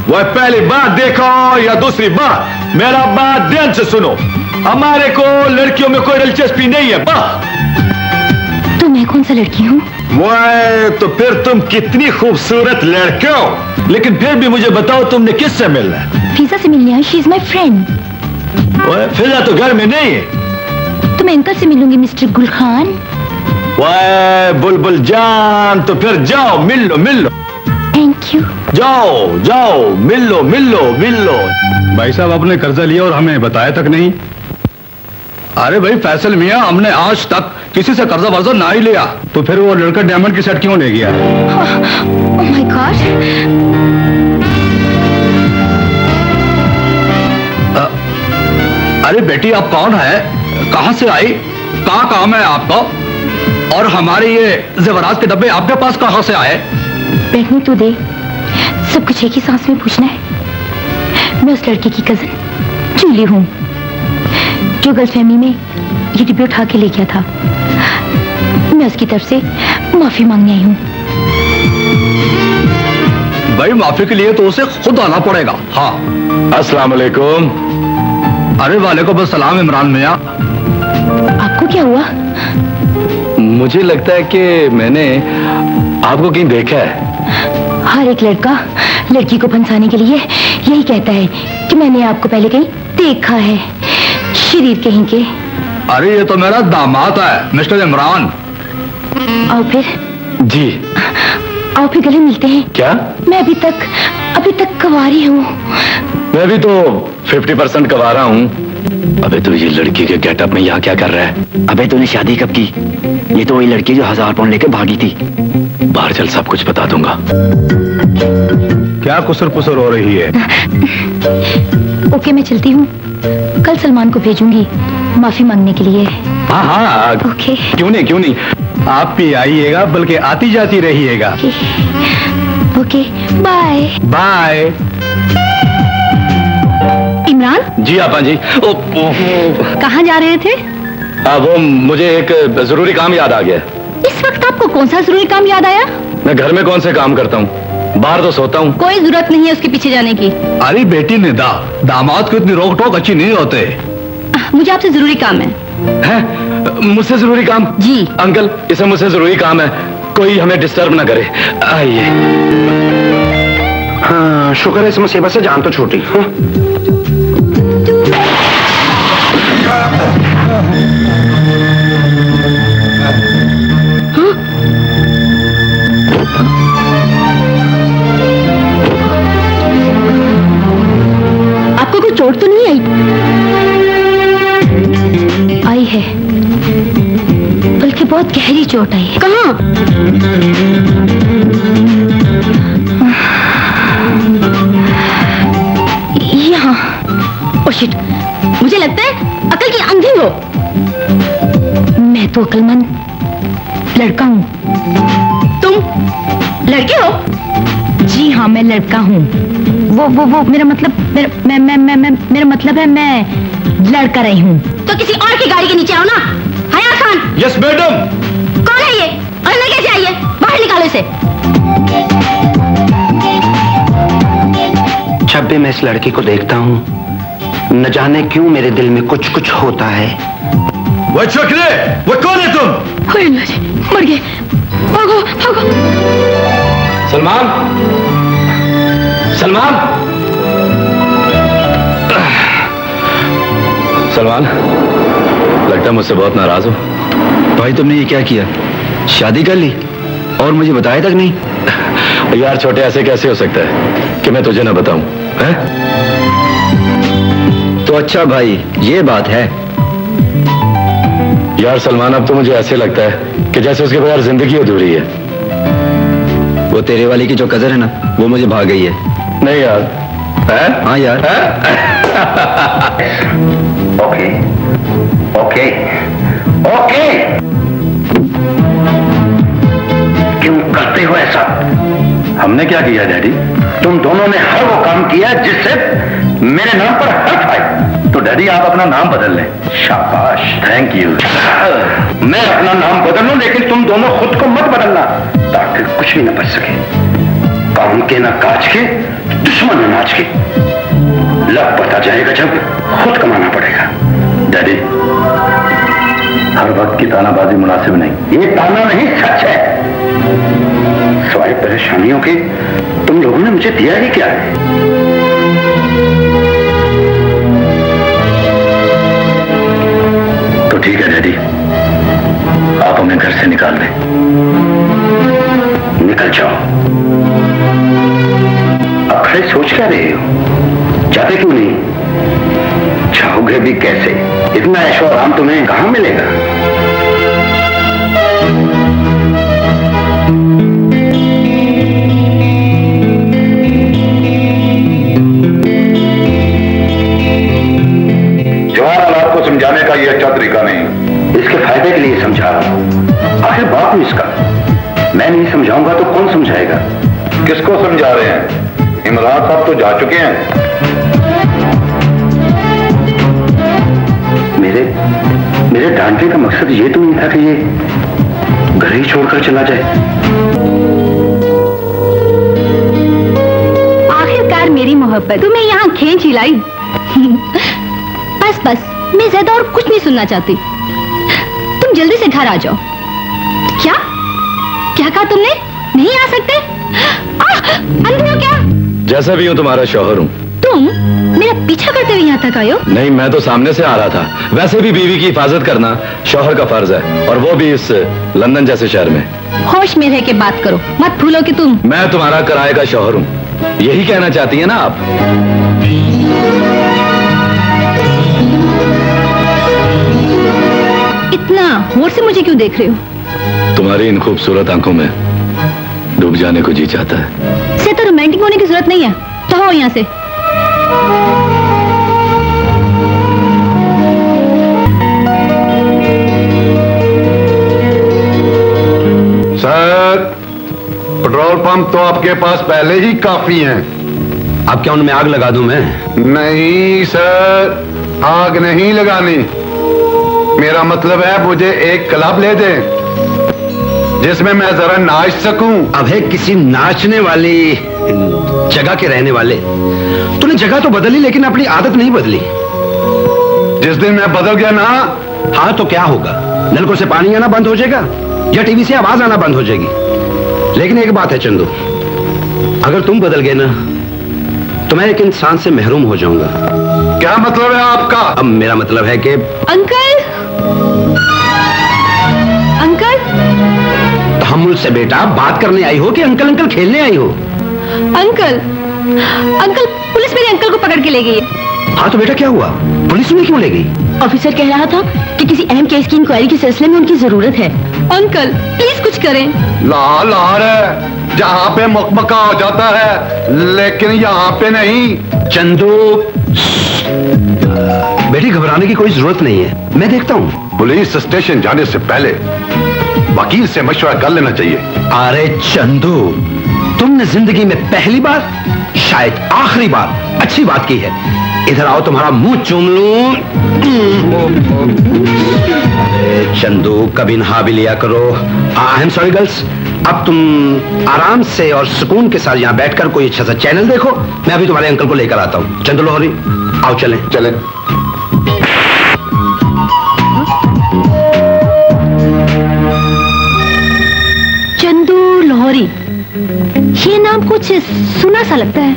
वो पहली बार देखो या दूसरी बार, मेरा बात ध्यान से सुनो। हमारे को लड़कियों में कोई दिलचस्पी नहीं है। तो मैं कौन सा लड़की हूँ? वो तो फिर तुम कितनी खूबसूरत लड़के हो। लेकिन फिर भी मुझे बताओ, तुमने किससे मिलना है? फिजा से मिलने आई। She is my friend. Fiza तो घर में नहीं है। तो मैं अंकल से मिलूंगी, मिस्टर गुल खान। वाह बुलबुल जान, तो फिर जाओ मिल लो मिल लो। Thank you. जाओ जाओ मिल लो मिल लो मिल लो। भाई साहब, आपने कर्जा लिया और हमें बताया तक नहीं। अरे भाई फैसल मियां, हमने आज तक किसी से कर्जा वर्जा ना ही लिया, तो फिर वो लड़का डायमंड की सेट क्यों ले गया? Oh my God. अरे बेटी, आप कौन है? कहां से आई? कहाँ काम है आपको? और हमारे ये जेवरात के डब्बे आपके पास कहाँ से आए? बैठने तो दे, सब कुछ एक ही सांस में पूछना है। मैं उस लड़के की कजन जूली हूँ जो गलतफहमी में ये डिब्बे उठा के ले गया था। मैं उसकी तरफ से माफी मांगने आई हूँ। भाई माफी के लिए तो उसे खुद आना पड़ेगा। हाँ। अस्सलाम वालेकुम। अरे वालेकुम अस्सलाम इमरान मियाँ। आपको क्या हुआ? मुझे लगता है कि मैंने आपको कहीं देखा है। हर एक लड़का लड़की को फंसाने के लिए यही कहता है कि मैंने आपको पहले कहीं देखा है। शरीर कहीं के। अरे ये तो मेरा दामाद है मिस्टर इमरान। आओ फिर। जी। आओ फिर गले मिलते हैं। क्या? मैं अभी तक कवारी हूँ। मैं भी तो 50% कवारा हूँ। अबे तू ये लड़की के गेटअप में यहाँ क्या कर रहा है? अबे तूने शादी कब की? ये तो वही लड़की जो 1000 पाउंड लेकर भागी थी। बाहर चल, सब कुछ बता दूंगा। क्या कुसर पुसर हो रही है? ओके मैं चलती हूँ। कल सलमान को भेजूंगी माफी मांगने के लिए। हाँ हाँ ओके। क्यों नहीं। आप भी आइएगा, बल्कि आती जाती रहिएगा। Okay bye. Bye. Imran ji आपा जी। कहाँ जा रहे थे? वो मुझे एक जरूरी काम याद आ गया। इस वक्त आपको कौन सा जरूरी काम याद आया? मैं घर में कौन से काम करता हूँ, बाहर तो सोता हूँ। कोई जरूरत नहीं है उसके पीछे जाने की। अरे बेटी निदा, दामाद को इतनी रोक टोक अच्छी नहीं होते। मुझे आपसे जरूरी काम है। मुझसे जरूरी काम? जी। अंकल इसे मुझसे जरूरी काम है, कोई हमें डिस्टर्ब ना करे। आइए। हाँ शुक्र है इस मुसीबत से जान तो छूटी। आपको कोई चोट तो नहीं आई है? बल्कि बहुत गहरी चोट आई है। कहाँ? यहाँ। ओह शिट, मुझे लगता है अकल की अंधी हो। मैं तो अकलमंद लड़का हूँ। तुम लड़के हो? जी हाँ मैं लड़का हूँ। वो मेरा मतलब मेरा मतलब है मैं लड़का रही हूँ। तो किसी और की गाड़ी के नीचे आओ ना। हया खान। Yes madam. कौन है ये? अंदर कैसे आई है? बाहर निकालो इसे। जब भी मैं इस लड़की को देखता हूँ न जाने क्यों मेरे दिल में कुछ कुछ होता है। वो चकले, वो कौन है तुम? अल्लाह जी, मर गए। भागो भागो। सलमान, सलमान, सलमान, लगता है मुझसे बहुत नाराज हो। भाई तुमने ये क्या किया? शादी कर ली और मुझे बताया तक नहीं? यार छोटे, ऐसे कैसे हो सकता है कि मैं तुझे ना बताऊं? हैं? तो अच्छा भाई ये बात है। यार सलमान, अब तो मुझे ऐसे लगता है कि जैसे उसके बगैर जिंदगी अधूरी है। वो तेरे वाली की जो कजन है ना, वो मुझे भाग गई है। नहीं यार। है? हाँ यार। Okay okay okay. क्यों करते हो ऐसा? हमने क्या किया डैडी? तुम दोनों ने हर वो काम किया जिससे मेरे नाम पर हर्फ आए। तो डैडी आप अपना नाम बदल लें। शाबाश। Thank you. मैं अपना नाम बदल लूं लेकिन तुम दोनों खुद को मत बदलना, ताकि कुछ भी न बच सके। काम के ना काज के, दुश्मन न नाच के। लग पता जाएगा जब खुद कमाना पड़ेगा। डैडी, हर वक्त की तानाबाजी मुनासिब नहीं। ये ताना नहीं, सच है। सवाए परेशानियों के तुम लोगों ने मुझे दिया ही क्या है? तो ठीक है डैडी, आप हमें घर से निकाल दें। निकल जाओ। अब खड़े सोच क्या रहे हो? जाते क्यों नहीं? जाओगे भी कैसे? इतना ऐशो आराम तुम्हें कहां मिलेगा? जवान हालात को समझाने का यह अच्छा तरीका नहीं। इसके फायदे के लिए समझा रहा हूं। आखिर बाप हूं इसका, मैं नहीं समझाऊंगा तो कौन समझाएगा? किसको समझा रहे हैं? इमरान साहब तो जा चुके हैं। मेरे डांटने का मकसद ये तो नहीं था कि ये घर ही छोड़कर चला जाए। आखिरकार मेरी मोहब्बत तुम्हें यहाँ खींच ही लाई। बस मैं ज्यादा और कुछ नहीं सुनना चाहती। तुम जल्दी से घर आ जाओ। क्या कहा तुमने? नहीं आ सकते? अंधे हो क्या? जैसा भी हूं तुम्हारा शौहर हूं। तुम मेरा पीछा करते हुए यहाँ तक आए हो? नहीं, मैं तो सामने से आ रहा था। वैसे भी बीवी की हिफाजत करना शौहर का फर्ज है, और वो भी इस लंदन जैसे शहर में। होश में रह के बात करो, मत भूलो कि तुम। मैं तुम्हारा किराए का शौहर हूं, यही कहना चाहती है ना आप? इतना होश से मुझे क्यों देख रहे हो? तुम्हारी इन खूबसूरत आंखों में डूब जाने को जी चाहता है। से तो रोमांटिक होने की जरूरत नहीं है, तो हो यहाँ से। सर, पेट्रोल पंप तो आपके पास पहले ही काफी हैं। अब क्या उनमें आग लगा दूं मैं? नहीं सर, आग नहीं लगानी। मेरा मतलब है मुझे एक क्लब ले दें जिसमें मैं जरा नाच सकूं। अब है किसी नाचने वाली जगह के रहने वाले, तूने जगह तो बदली लेकिन अपनी आदत नहीं बदली। जिस दिन मैं बदल गया ना। हाँ तो क्या होगा? नलकों से पानी आना बंद हो जाएगा या टीवी से आवाज आना बंद हो जाएगी। लेकिन एक बात है चंदू, अगर तुम बदल गए ना तो मैं एक इंसान से महरूम हो जाऊंगा। क्या मतलब है आपका? अब मेरा मतलब है कि अंकल तहम्मुल से बेटा बात करने आई हो कि अंकल अंकल खेलने आई हो? अंकल पुलिस मेरे अंकल को पकड़ के ले गई। हाँ तो बेटा क्या हुआ? पुलिस में क्यों ले गई? ऑफिसर कह रहा था कि किसी अहम केस की इंक्वायरी के सिलसिले में उनकी जरूरत है। अंकल प्लीज कुछ करें। लाल है, जहाँ पे मकमका हो जाता है लेकिन यहाँ पे नहीं। चंदू बेटी घबराने की कोई जरूरत नहीं है, मैं देखता हूँ। पुलिस स्टेशन जाने से पहले वकील से मशवरा कर लेना चाहिए। अरे चंदू, तुमने जिंदगी में पहली बार शायद आखिरी बार अच्छी बात की है। इधर आओ, तुम्हारा मुंह चूम लूं। चंदू कभी नहा भी लिया करो। आई एम सॉरी गर्ल्स, अब तुम आराम से और सुकून के साथ यहाँ बैठकर कोई अच्छा सा चैनल देखो। मैं अभी तुम्हारे अंकल को लेकर आता हूँ। चंदू लोहरी आओ, चलें। चंदू लोहरी, ये नाम कुछ सुना सा लगता है।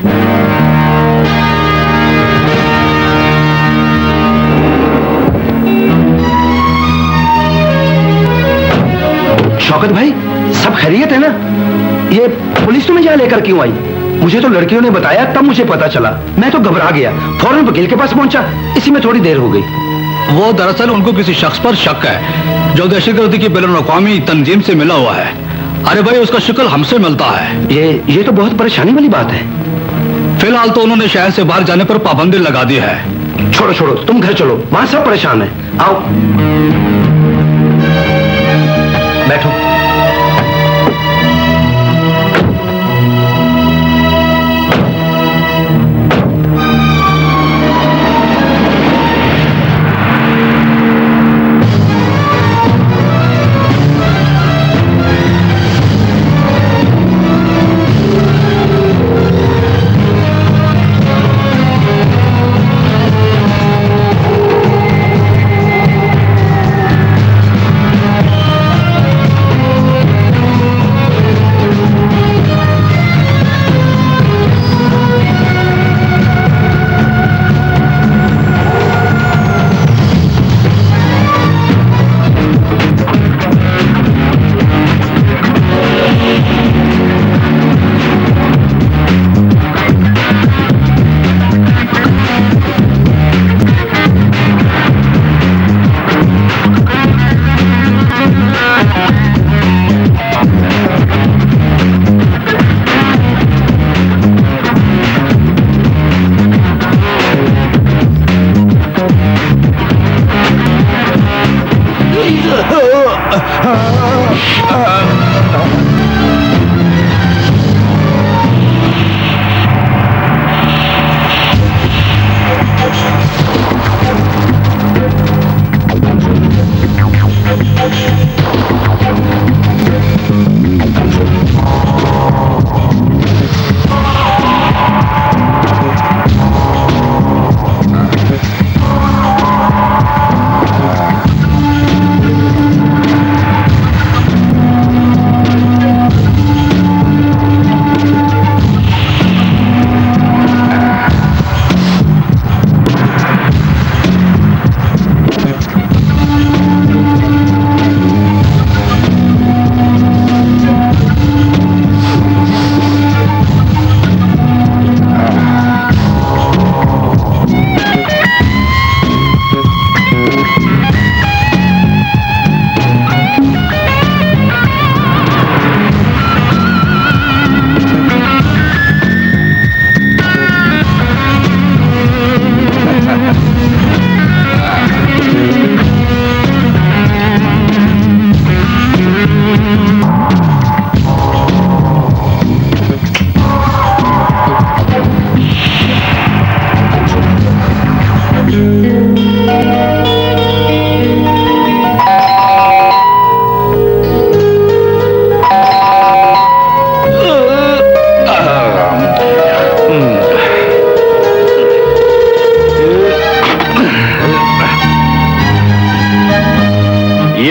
शौकत भाई, सब खैरियत है ना? ये पुलिस तुम्हें यहाँ लेकर क्यों आई? मुझे तो लड़कियों ने बताया, तब मुझे पता चला। मैं तो घबरा गया, फौरन वकील के पास पहुंचा, इसी में थोड़ी देर हो गई। वो दरअसल उनको किसी शख्स पर शक है जो दहशतगर्दी की बैनुल-अक़वामी तंजीम से मिला हुआ है। अरे भाई, उसका शिकल हमसे मिलता है। ये तो बहुत परेशानी वाली बात है। फिलहाल तो उन्होंने शहर से बाहर जाने पर पाबंदी लगा दी है। छोड़ो, तुम घर चलो, वहां सब परेशान है। आओ बैठो।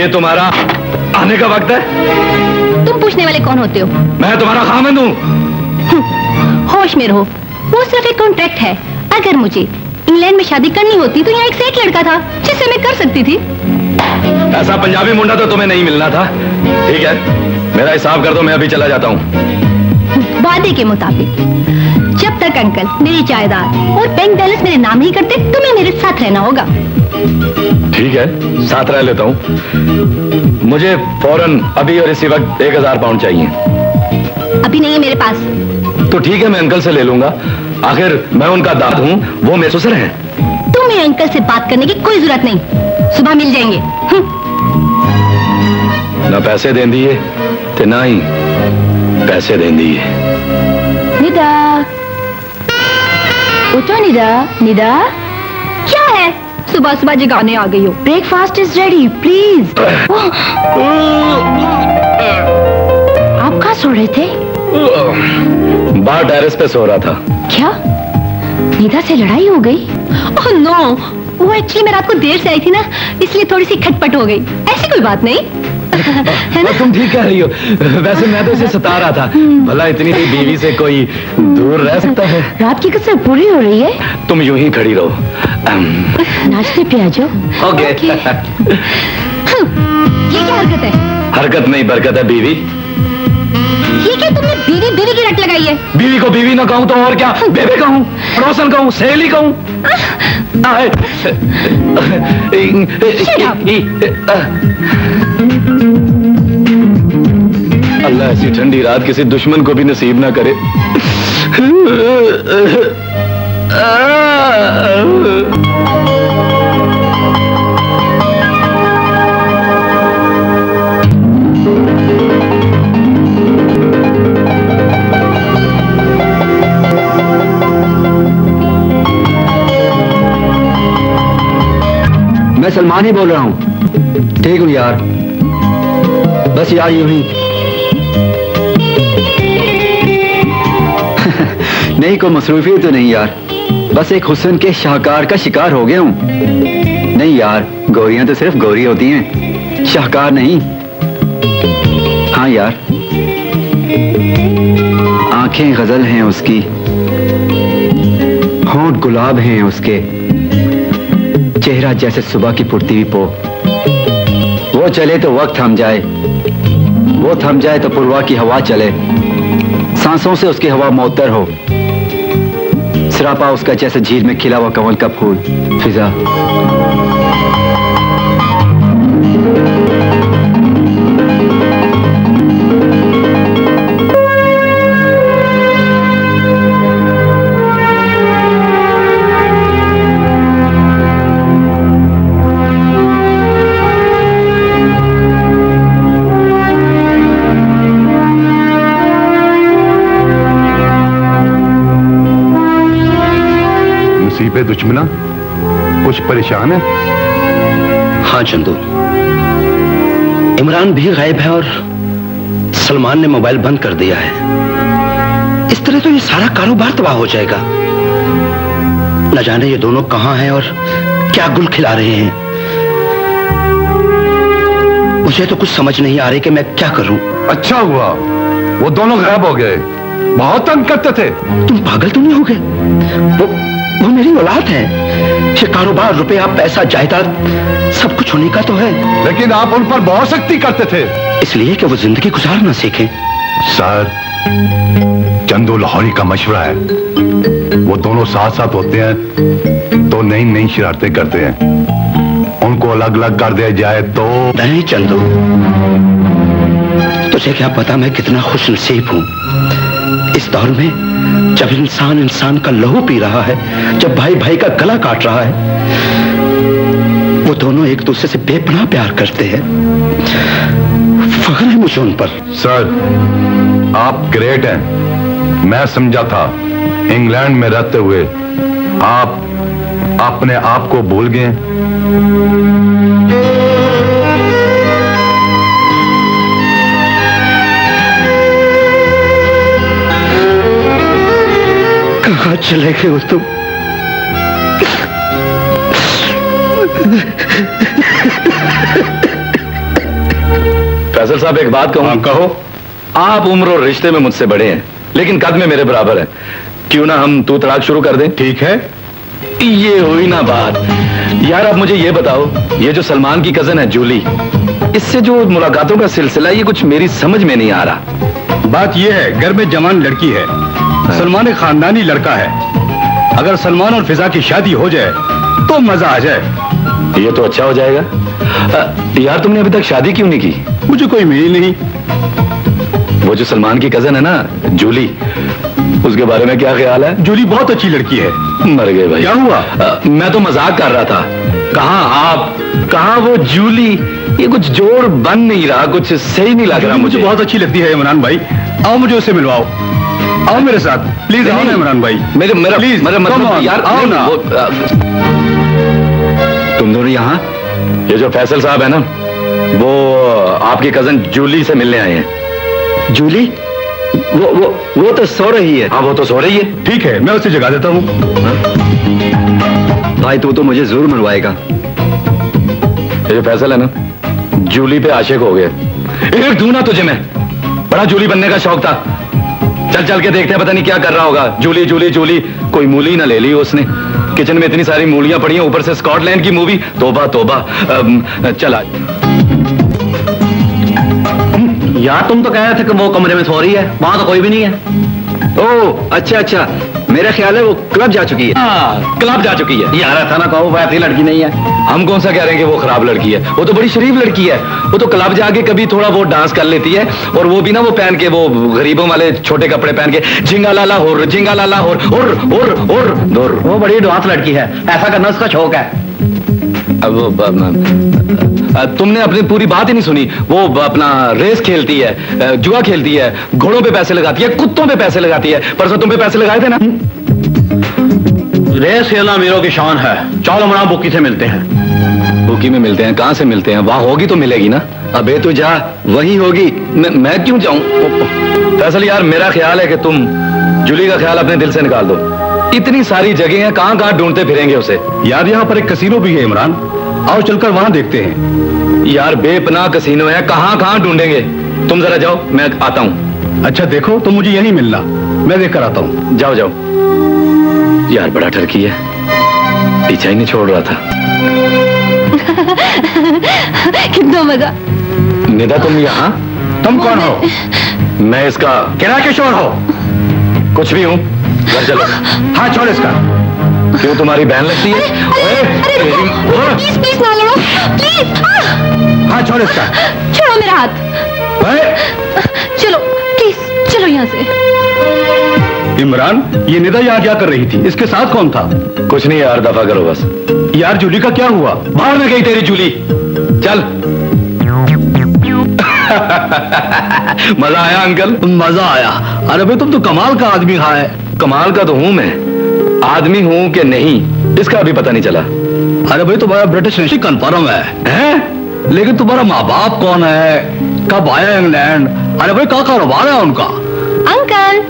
ये तुम्हारा आने का वक्त है? तुम पूछने वाले कौन होते हो? मैं तुम्हारा खामिद हूँ। होश में रहो, वो सिर्फ एक कॉन्ट्रैक्ट है। अगर मुझे इंग्लैंड में शादी करनी होती तो यहाँ एक सेठ लड़का था जिससे मैं कर सकती थी। ऐसा पंजाबी मुंडा तो तुम्हें नहीं मिलना था। ठीक है, मेरा हिसाब कर दो, मैं अभी चला जाता हूँ। वादे के मुताबिक जब तक अंकल मेरी जायदाद और बैंक बैलेंस मेरे नाम नहीं करते तुम्हें मेरे साथ रहना होगा। ठीक है, साथ रह लेता हूँ। मुझे फौरन अभी और इसी वक्त 1000 पाउंड चाहिए। अभी नहीं है मेरे पास। तो ठीक है, मैं अंकल से ले लूंगा। आखिर मैं उनका दाद हूँ, वो मेरे ससुर हैं। तुम्हें अंकल से बात करने की कोई जरूरत नहीं, सुबह मिल जाएंगे। ना पैसे दें दिए ते ना ही पैसे दें दिए। निदा, उठो निदा। निदा, क्या है? सुबह सुबह जगाने आ गई हो। Breakfast is ready, please. आप कहाँ सो रहे थे? बाहर टेरेस पे सो रहा था। क्या निदा से लड़ाई हो गई? ओह नो, वो एक्चुअली मैं रात को देर से आई थी ना, इसलिए थोड़ी सी खटपट हो गई। ऐसी कोई बात नहीं है ना? तुम ठीक कह रही हो। वैसे मैं तो इसे सता रहा था। भला इतनी बड़ी बीवी से कोई दूर रह सकता है? रात की कसर पूरी हो रही है। तुम यूं ही खड़ी रहो। नाश्ते पे आ जाओ। ओके। ये क्या हरकत है? हरकत नहीं, बरकत है बीवी। ये क्या तुमने बीवी बीवी की रट लगाई है? बीवी को बीवी ना कहूं तो और क्या? बेबे कहूं, पड़ोसन कहूं, सहेली कहूं। अल्लाह ऐसी ठंडी रात किसी दुश्मन को भी नसीब ना करे। मैं सलमान ही बोल रहा हूँ। ठीक हूँ यार, बस यार यूं ही। नहीं, कोई मसरूफियत तो नहीं यार, बस एक हुस्न के शाहकार का शिकार हो गया हूँ। नहीं यार, गोरियां तो सिर्फ गोरी होती हैं, शाहकार नहीं। हाँ यार, आंखें गजल हैं उसकी, होंठ गुलाब हैं उसके, चेहरा जैसे सुबह की फुटती हुई पो। वो चले तो वक्त थम जाए, वो थम जाए तो पुरवा की हवा चले, सांसों से उसकी हवा मुअत्तर हो, सरापा उसका जैसे झील में खिला हुआ कमल का फूल फिजा। दुश्मना कुछ परेशान है? हाँ चंदू, इमरान भी गायब है और सलमान ने मोबाइल बंद कर दिया है। इस तरह तो ये सारा कारोबार तबाह हो जाएगा। न जाने ये दोनों कहां हैं और क्या गुल खिला रहे हैं। मुझे तो कुछ समझ नहीं आ रही कि मैं क्या करूं। अच्छा हुआ वो दोनों गायब हो गए, बहुत तंग करते थे। तुम पागल तो नहीं हो गए? वो मेरी औलाद है। ये कारोबार, रुपया, पैसा, जायदाद सब कुछ उन्हीं का तो है। लेकिन आप उन पर बहुत सख्ती करते थे। इसलिए कि वो जिंदगी गुजार ना सीखें। सर, चंदू लाहौरी का मशवरा है, वो दोनों साथ साथ होते हैं तो नई नई शरारतें करते हैं। उनको अलग अलग कर दिया जाए तो। नहीं चंदू, तुझे क्या पता मैं कितना खुश नसीब हूं। इस दौर में जब इंसान इंसान का लहू पी रहा है, जब भाई भाई का गला काट रहा है, वो दोनों एक दूसरे से बेपनाह प्यार करते हैं। फख्र है मुझे उन पर। सर, आप ग्रेट हैं। मैं समझा था इंग्लैंड में रहते हुए आप अपने आप को भूल गए। कहाँ चले गए हो तुम? फैसल साहब एक बात कहूं? कहो। आप उम्र और रिश्ते में मुझसे बड़े हैं, लेकिन कद में मेरे बराबर है। क्यों ना हम तू तड़ाक शुरू कर दें? ठीक है। ये हुई ना बात। यार आप मुझे ये बताओ, ये जो सलमान की कजन है जूली, इससे जो मुलाकातों का सिलसिला, ये कुछ मेरी समझ में नहीं आ रहा। बात यह है, घर में जवान लड़की है, सलमान एक खानदानी लड़का है। अगर सलमान और फिजा की शादी हो जाए तो मजा आ जाए। ये तो अच्छा हो जाएगा। यार तुमने अभी तक शादी क्यों नहीं की? मुझे कोई मिली नहीं। वो जो सलमान की कजन है ना जूली, उसके बारे में क्या ख्याल है? जूली बहुत अच्छी लड़की है। मर गए भाई। क्या हुआ? मैं तो मजाक कर रहा था। कहाँ आप, कहाँ वो जूली? ये कुछ जोड़ बन नहीं रहा, कुछ सही नहीं लग रहा मुझे। बहुत अच्छी लगती है इमरान भाई। आओ मुझे उससे मिलवाओ। आओ मेरे साथ प्लीज। आओ ना इमरान भाई। मेरा प्लीज मतलब यार आओ ना। तुम दोनों यहाँ? ये जो फैसल साहब है ना, वो आपकी कजन जूली से मिलने आए हैं। जूली? वो तो सो रही है। हाँ वो तो सो रही है। ठीक है, मैं उसे जगा देता हूँ। भाई तू तो मुझे जरूर मिलवाएगा। ये जो फैसल है ना, जूली पे आशिक हो गया। एक दूं ना तुझे मैं, बड़ा जूली बनने का शौक था। चल चल के देखते हैं, पता नहीं क्या कर रहा होगा। जूली जूली जूली, कोई मूली ना ले ली उसने। किचन में इतनी सारी मूलियां पड़ी हैं, ऊपर से स्कॉटलैंड की मूवी। तोबा तोबा। चला यार तुम तो कह रहे थे कि वो कमरे में सो रही है, वहां तो कोई भी नहीं है। ओह अच्छा अच्छा, मेरा ख्याल है वो क्लब जा चुकी है। हाँ, क्लब जा चुकी है। यार ऐसा ना कहो, वो ऐसी लड़की नहीं है। हम कौन सा कह रहे हैं कि वो खराब लड़की है? वो तो बड़ी शरीफ लड़की है। वो तो क्लब जाके कभी थोड़ा वो डांस कर लेती है, और वो भी ना वो पहन के, वो गरीबों वाले छोटे कपड़े पहन के, झिंगा लाला होर, झिंगा लाला होर, और वो बड़ी एडवांस लड़की है, ऐसा करना उसका शौक है। तुमने अपनी पूरी बात ही नहीं सुनी। वो अपना रेस खेलती है, जुआ खेलती है, घोड़ों पे पैसे लगाती है, कुत्तों पे पैसे लगाती है। परसों तुम पे पैसे लगाए थे ना? रेस खेलना मीरों की शान है। चलो मना बुकी से मिलते हैं। बुकी में मिलते हैं? कहां से मिलते हैं? वहां होगी तो मिलेगी ना। अबे तू जा, वहीं होगी। मैं क्यों जाऊं? फैसल यार मेरा ख्याल है कि तुम जूली का ख्याल अपने दिल से निकाल दो। इतनी सारी जगह हैं, कहां कहां ढूंढते फिरेंगे उसे? यार यहाँ पर एक कसीनो भी है इमरान, आओ चलकर वहां देखते हैं। यार बेपनाह कसीनो है, कहां कहां ढूंढेंगे? तुम जरा जाओ, मैं आता हूं। अच्छा देखो, तुम मुझे यहीं मिलना, मैं देख कर आता हूँ। जाओ जाओ। यार बड़ा ठरकी है, पीछा ही नहीं छोड़ रहा था। कितना मजा। निदा तुम यहाँ? तुम कौन हो? मैं इसका किराए के शोर हो? कुछ भी हूँ। घर चलो। हाँ छोड़ इसका। क्यों तुम्हारी बहन लगती है? प्लीज प्लीज ना लड़ो प्लीज। हाँ छोड़ इसका। छोड़ो मेरा हाथ। चलो प्लीज चलो यहाँ से। इमरान, ये निदा यहाँ क्या कर रही थी? इसके साथ कौन था? कुछ नहीं यार, दफा करो बस। यार जूली का क्या हुआ? बाहर में गई तेरी जूली। चल। मजा आया अंकल? मजा आया। अरे भाई तुम तो कमाल का आदमी है। कमाल का तो हूं मैं, आदमी हूं कि नहीं इसका अभी पता नहीं चला। अरे भाई तुम्हारा ब्रिटिश नेशनल कन्फर्म है? लेकिन तुम्हारा माँ बाप कौन है? कब आया इंग्लैंड? अरे भाई क्या कारोबार है उनका? अंकल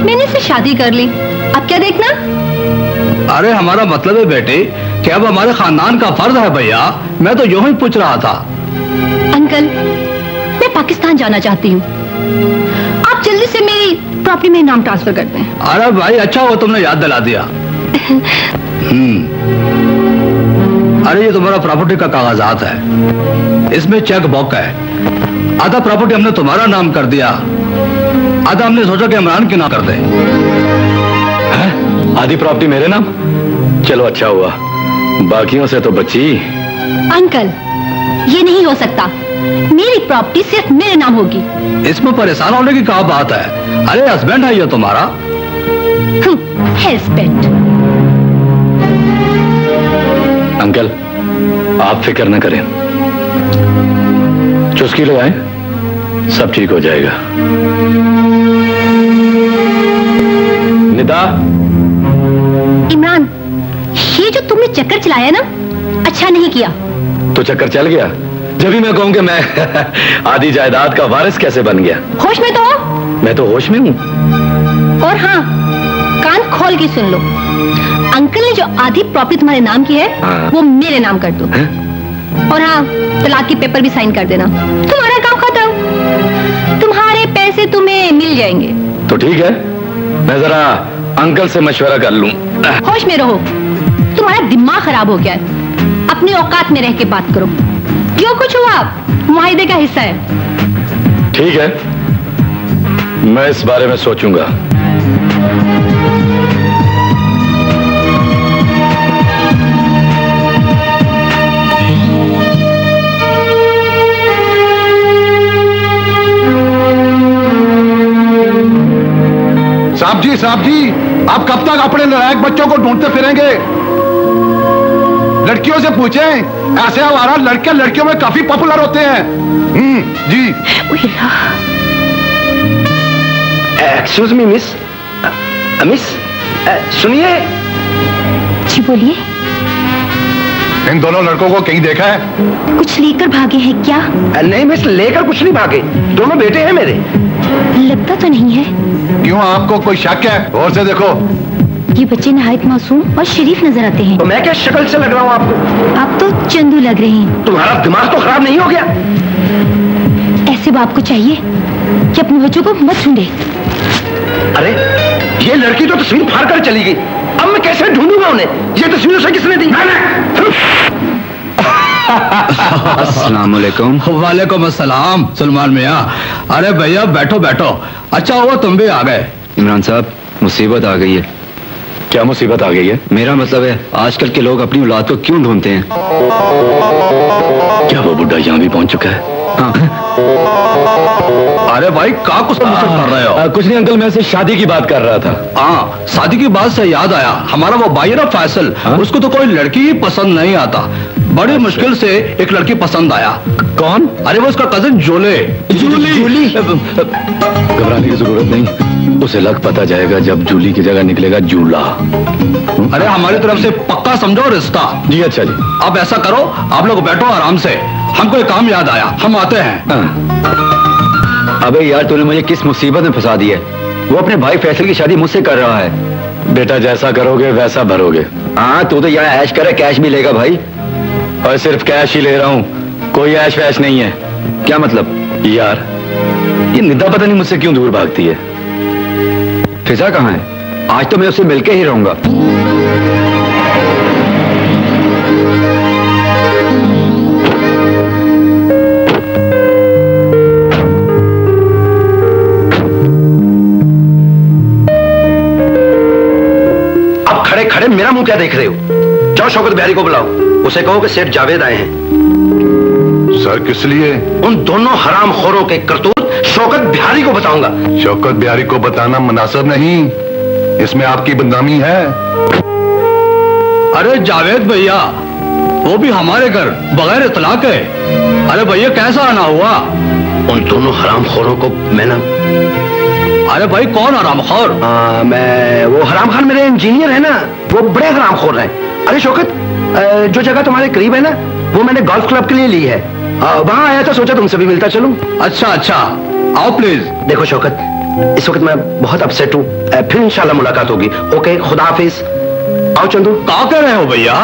मैंने इससे शादी कर ली, अब क्या देखना? अरे हमारा मतलब है बेटे कि अब हमारे खानदान का फर्ज है भैया। मैं तो यूं ही पूछ रहा था। अंकल मैं पाकिस्तान जाना चाहती हूँ, आप जल्दी से मेरी प्रॉपर्टी में नाम ट्रांसफर करते हैं। अरे भाई अच्छा हुआ तुमने याद दिला दिया। अरे ये तुम्हारा प्रॉपर्टी का कागजात है, इसमें चेक बुक है। आधा प्रॉपर्टी हमने तुम्हारा नाम कर दिया, आधा हमने सोचा कि इमरान के नाम कर दे। आधी प्रॉपर्टी मेरे नाम? चलो अच्छा हुआ, बाकियों से तो बची। अंकल ये नहीं हो सकता, मेरी प्रॉपर्टी सिर्फ मेरे नाम होगी। इसमें परेशान होने की क्या बात है? अरे हस्बैंड है ये तुम्हारा। हस्बैंड? अंकल आप फिक्र न करें, चुस्की लगाएं, सब ठीक हो जाएगा। निदा। इमरान ये जो तुमने चक्कर चलाया ना, अच्छा नहीं किया। तो चक्कर चल गया? जब भी मैं कहूं कि मैं आधी जायदाद का वारिस कैसे बन गया? होश में तो हो? मैं तो होश में हूं। और हाँ कान खोल के सुन लो, अंकल ने जो आधी प्रॉपर्टी तुम्हारे नाम की है हाँ। वो मेरे नाम कर दो। और हाँ, तलाक के पेपर भी साइन कर देना। तुम्हारा काम खत्म, तुम्हारे पैसे तुम्हें मिल जाएंगे। तो ठीक है, मैं जरा अंकल से मशवरा कर लूं। होश में रहो, तुम्हारा दिमाग खराब हो गया है। अपनी औकात में रह के बात करो। जो कुछ हुआ मुआहिदे का हिस्सा है। ठीक है, मैं इस बारे में सोचूंगा। साहब जी, आप कब तक अपने नालायक बच्चों को ढूंढते फिरेंगे? लड़कियों से पूछें, ऐसे आवारा लड़के लड़कियों में काफी पॉपुलर होते हैं। जी। एक्सक्यूज मी मिस, मिस सुनिए। जी बोलिए। इन दोनों लड़कों को कहीं देखा है? कुछ लेकर भागे हैं क्या? नहीं मिस, लेकर कुछ नहीं भागे, दोनों बेटे हैं मेरे। लगता तो नहीं है। क्यों, आपको कोई शक है? और से देखो। ये बच्चे नहायत मासूम और शरीफ नजर आते हैं। तो मैं क्या शक्ल से लग रहा हूँ आपको? आप तो चंदू लग रहे हैं। तुम्हारा दिमाग तो खराब नहीं हो गया? ऐसे बाप को चाहिए कि अपने बच्चों को मत ढूंढे। अरे ये लड़की तो तस्वीर फाड़ कर चली गई, अब मैं कैसे ढूंढूंगा उन्हें? ये तस्वीर उसे किसने दी? अस्सलाम वालेकुम। वालेकुम अस्सलाम सलमान मियाँ। अरे भैया बैठो बैठो। अच्छा हुआ तुम भी आ गए। इमरान साहब, मुसीबत आ गई है। क्या मुसीबत आ गई है? मेरा मतलब है, आजकल के लोग अपनी औलाद को क्यों ढूंढते हैं? क्या वो बुढ़ा यहाँ भी पहुंच चुका है? हाँ। अरे भाई का कुछ कर रहे हो? कुछ नहीं अंकल, मैं से शादी की बात कर रहा था। हाँ, शादी की बात से याद आया, हमारा वो भाई है ना फैसल, उसको तो कोई लड़की ही पसंद नहीं आता। बड़ी मुश्किल से एक लड़की पसंद आया। कौन? अरे वो उसका कजिन जोले। जूली। घबराने की जरूरत नहीं, उसे लग पता जाएगा जब जूली की जगह निकलेगा जूला। अरे हमारी तरफ से पक्का समझो रिश्ता। जी अच्छा जी। अब ऐसा करो, आप लोग बैठो आराम से, हमको एक काम याद आया, हम आते हैं। अबे यार, तूने मुझे किस मुसीबत में फंसा दिया है? वो अपने भाई फैसल की शादी मुझसे कर रहा है। बेटा जैसा करोगे वैसा भरोगे। हाँ, तू तो यहाँ ऐश करे, कैश भी लेगा भाई। और सिर्फ कैश ही ले रहा हूँ, कोई ऐश वैश नहीं है। क्या मतलब? यार ये निदा पता नहीं मुझसे क्यों दूर भागती है। फिजा कहाँ है? आज तो मैं उससे मिलके ही रहूंगा। अब खड़े खड़े मेरा मुंह क्या देख रहे हो? जाओ शौकत बिहारी को बुलाओ, उसे कहो कि सेठ जावेद आए हैं। सर किस लिए? उन दोनों हरामखोरों के करतूत शौकत बिहारी को बताऊंगा। शौकत बिहारी को बताना मुनासिब नहीं, इसमें आपकी बदनामी है। अरे जावेद भैया, वो भी हमारे घर बगैर इतला के। अरे भैया कैसा आना हुआ? उन दोनों हरामखोरों को मैंने। अरे भाई कौन हरामखोर? मैं वो हराम खान मेरे इंजीनियर है ना, वो बड़े हरामखोर हैं। अरे शौकत, जो जगह तुम्हारे करीब है ना, वो मैंने गोल्फ क्लब के लिए ली है। वहां आया था, सोचा तुमसे भी मिलता चलूं। अच्छा अच्छा, आओ प्लीज। देखो शौकत, इस वक्त मैं बहुत अपसेट हूँ, फिर इंशाल्लाह मुलाकात होगी। ओके, खुदा हाफिज। आओ चंदू। क्या कह रहे हो भैया?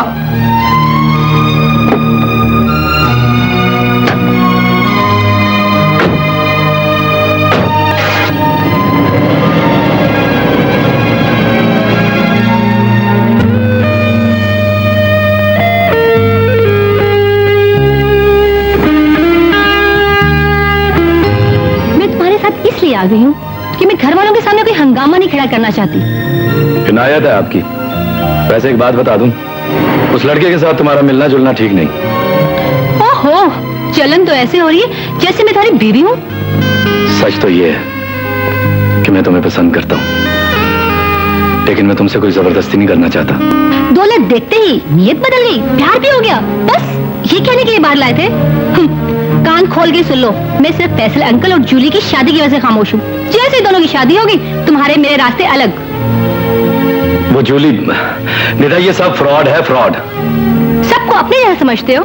आ गई हूँ कि मैं घर वालों के सामने कोई हंगामा नहीं खड़ा करना चाहती। इनायत है आपकी। वैसे एक बात बता दूं, उस लड़के के साथ तुम्हारा मिलना जुलना ठीक नहीं। ओहो, चलन तो ऐसे हो रही है जैसे मैं तुम्हारी बीवी हूँ। सच तो ये है कि मैं तुम्हें पसंद करता हूँ, लेकिन मैं तुमसे कोई जबरदस्ती नहीं करना चाहता। दौलत देखते ही नीयत बदल गई, प्यार भी हो गया। बस ये कहने के लिए बाहर लाए थे? कान खोल के सुन लो, मैं सिर्फ फैसल अंकल और जूली की शादी की वजह से खामोश हूँ। जैसे दोनों की शादी होगी, तुम्हारे मेरे रास्ते अलग। वो जूली, निदा ये सब फ्रॉड है, फ्रॉड। सबको अपने जैसा समझते हो?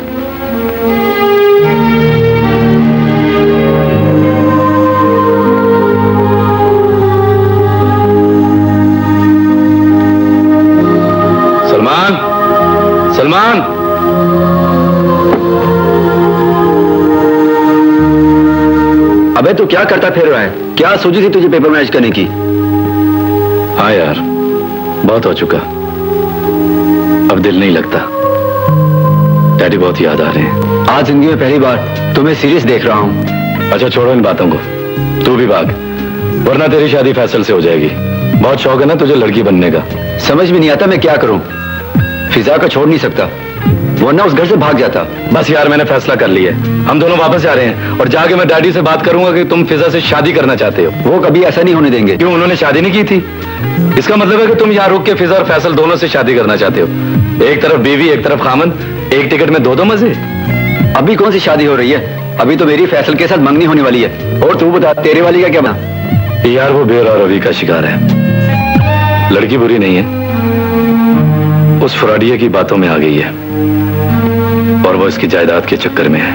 सलमान, सलमान। अबे तू क्या करता फिर रहा है? क्या सोची थी तुझे पेपर मैच करने की? हाँ यार, बहुत हो चुका, अब दिल नहीं लगता। डैडी बहुत याद आ रहे हैं। आज जिंदगी में पहली बार तुम्हें सीरियस देख रहा हूँ। अच्छा छोड़ो इन बातों को, तू भी भाग, वरना तेरी शादी फैसल से हो जाएगी। बहुत शौक है ना तुझे लड़की बनने का। समझ में नहीं आता मैं क्या करूं। फिजा का छोड़ नहीं सकता, वरना उस घर से भाग जाता। बस यार, मैंने फैसला कर लिया है, हम दोनों वापस जा रहे हैं और जाके मैं डैडी से बात करूंगा कि तुम फिजा से शादी करना चाहते हो। वो कभी ऐसा नहीं होने देंगे। क्यों, उन्होंने शादी नहीं की थी? इसका मतलब है कि तुम यहाँ रुक के फिजा और फैसल दोनों से शादी करना चाहते हो। एक तरफ बीवी, एक तरफ खामन, एक टिकट में दो मजे। अभी कौन सी शादी हो रही है? अभी तो मेरी फैसल के साथ मंगनी होने वाली है। और तू बता, तेरे वाली का क्या बना? यार वो बेर और रवि का शिकार है। लड़की बुरी नहीं है, उस फ्रॉडिये की बातों में आ गई है और वो इसकी जायदाद के चक्कर में है।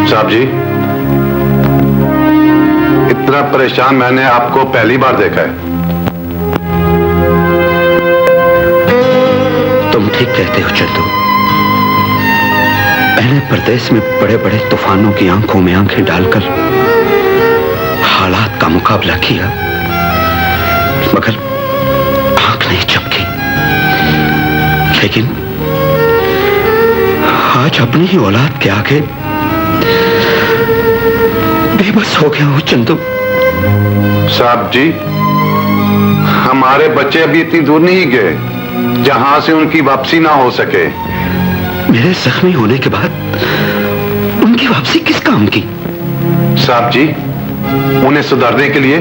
साहब जी, इतना परेशान मैंने आपको पहली बार देखा है। तुम ठीक कहते हो चंदू। मैंने परदेश में बड़े बड़े तूफानों की आंखों में आंखें डालकर हालात का मुकाबला किया, मगर आंख नहीं झपकी। लेकिन आज अपनी ही औलाद के आगे बेबस हो गया हूं चंदू। साहब जी, हमारे बच्चे अभी इतनी दूर नहीं गए जहां से उनकी वापसी ना हो सके। मेरे जख्मी होने के बाद उनकी वापसी किस काम की? साहब जी, उन्हें सुधारने के लिए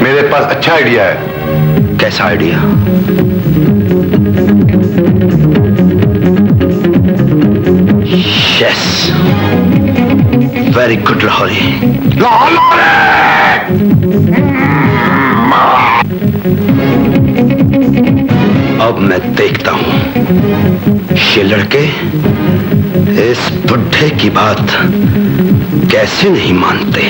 मेरे पास अच्छा आइडिया है। कैसा idea? Yes, very good Lahori. अब मैं देखता हूं ये लड़के इस बुढ़े की बात कैसे नहीं मानते।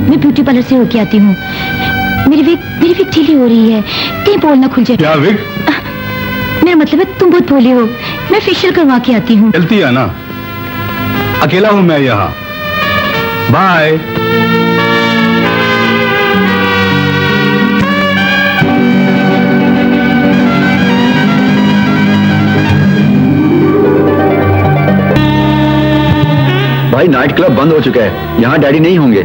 मैं ब्यूटी पार्लर से होके आती हूँ। मेरी विग ढीली हो रही है, कहीं पोल ना खुल जाए। क्या विग? मेरा मतलब है तुम बहुत भोले हो, मैं फेशियल करवा के आती हूँ। चलती है ना, अकेला हूं मैं यहाँ। बाय। भाई नाइट क्लब बंद हो चुका है, यहाँ डैडी नहीं होंगे।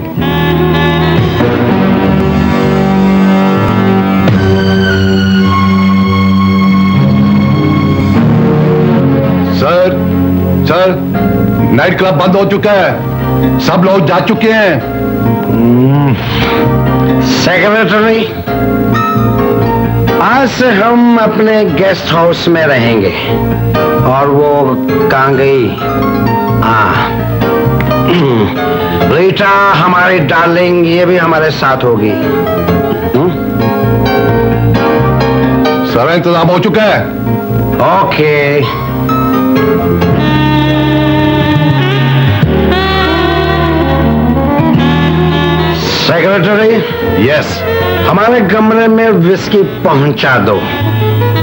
सर, सर, नाइट क्लब बंद हो चुका है, सब लोग जा चुके हैं। सेक्रेटरी, आज से हम अपने गेस्ट हाउस में रहेंगे। और वो कहाँ गई? रीटा हमारी डार्लिंग, ये भी हमारे साथ होगी। सारा इंतजाम हो चुका है। ओके। Secretary, yes. हमारे कमरे में विस्की पहुंचा दो।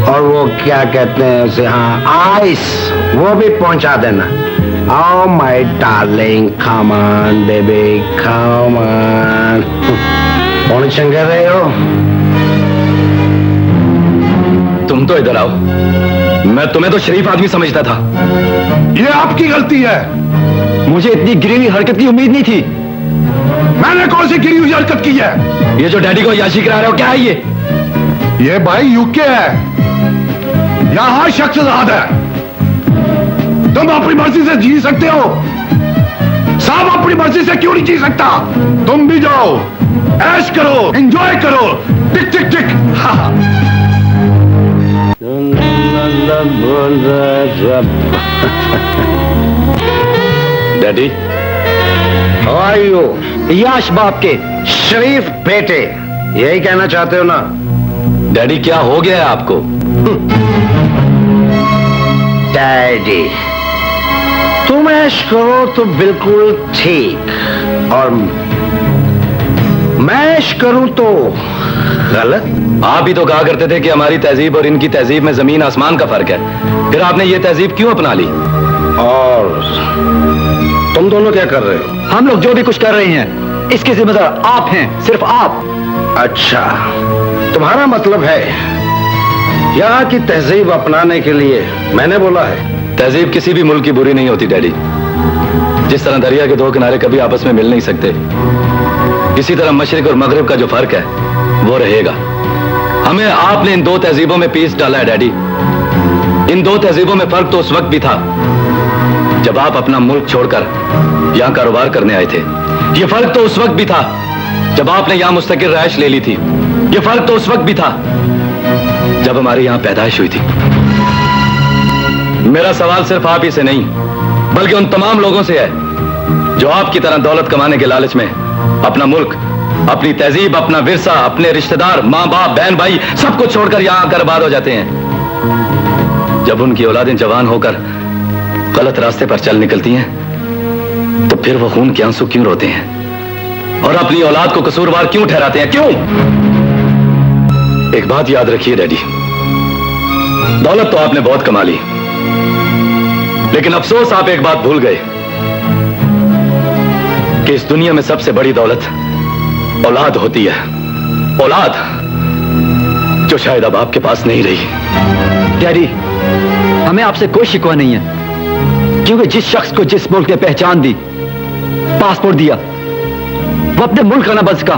और वो क्या कहते हैं उसे, हाँ, आइस, वो भी पहुंचा देना। Oh my darling, come on baby, come on. कौन चंगे रहे हो? तुम तो इधर आओ, मैं तुम्हें तो शरीफ आदमी समझता था। ये आपकी गलती है। मुझे इतनी गिरी हुई हरकत की उम्मीद नहीं थी। मैंने कौन सी गिरी हुई हरकत की है? ये जो डैडी को याशी करा रहे हो, क्या है ये? ये भाई यूके है, यहां शख्स आजाद है। तुम अपनी मर्जी से जी सकते हो, साहब अपनी मर्जी से क्यों नहीं जी सकता? तुम भी जाओ, ऐश करो, एंजॉय करो, टिक टिक टिक। Daddy, How are you? याश बाप के शरीफ बेटे, यही कहना चाहते हो ना? डैडी क्या हो गया है आपको? डैडी, तुम ऐश करो तो बिल्कुल ठीक, और मैं ऐश करूं तो गलत। आप ही तो कहा करते थे कि हमारी तहजीब और इनकी तहजीब में जमीन आसमान का फर्क है। फिर आपने ये तहजीब क्यों अपना ली? और तुम दोनों क्या कर रहे हो? हम लोग जो भी कुछ कर रहे हैं, इसके जिम्मेदार आप हैं, सिर्फ आप। अच्छा, तुम्हारा मतलब है यहाँ की तहजीब अपनाने के लिए मैंने बोला है? तहजीब किसी भी मुल्क की बुरी नहीं होती डैडी। जिस तरह दरिया के दो किनारे कभी आपस में मिल नहीं सकते, इसी तरह मशरिक और मगरिब का जो फर्क है वो रहेगा। हमें आपने इन दो तहजीबों में पीस डाला है डैडी। इन दो तहजीबों में फर्क तो उस वक्त भी था जब आप अपना मुल्क छोड़कर यहां कारोबार करने आए थे। ये फर्क तो उस वक्त भी था जब आपने यहां मुस्तकिल रहायश ले ली थी। ये फर्क तो उस वक्त भी था जब हमारी यहां पैदाइश हुई थी। मेरा सवाल सिर्फ आप ही से नहीं, बल्कि उन तमाम लोगों से है जो आपकी तरह दौलत कमाने के लालच में अपना मुल्क, अपनी तहजीब, अपना विरसा, अपने रिश्तेदार, माँ बाप, बहन भाई सब कुछ छोड़कर यहां आकर आबाद हो जाते हैं। जब उनकी औलादें जवान होकर गलत रास्ते पर चल निकलती हैं, तो फिर वो खून के आंसू क्यों रोते हैं और अपनी औलाद को कसूरवार क्यों ठहराते हैं? क्यों? एक बात याद रखिए डैडी, दौलत तो आपने बहुत कमा ली, लेकिन अफसोस आप एक बात भूल गए कि इस दुनिया में सबसे बड़ी दौलत औलाद होती है। औलाद जो शायद अब आपके पास नहीं रही। डैडी, हमें आपसे कोई शिकवा नहीं है, क्योंकि जिस शख्स को जिस मुल्क ने पहचान दी, पासपोर्ट दिया, वो अपने मुल्क का ना बच सका,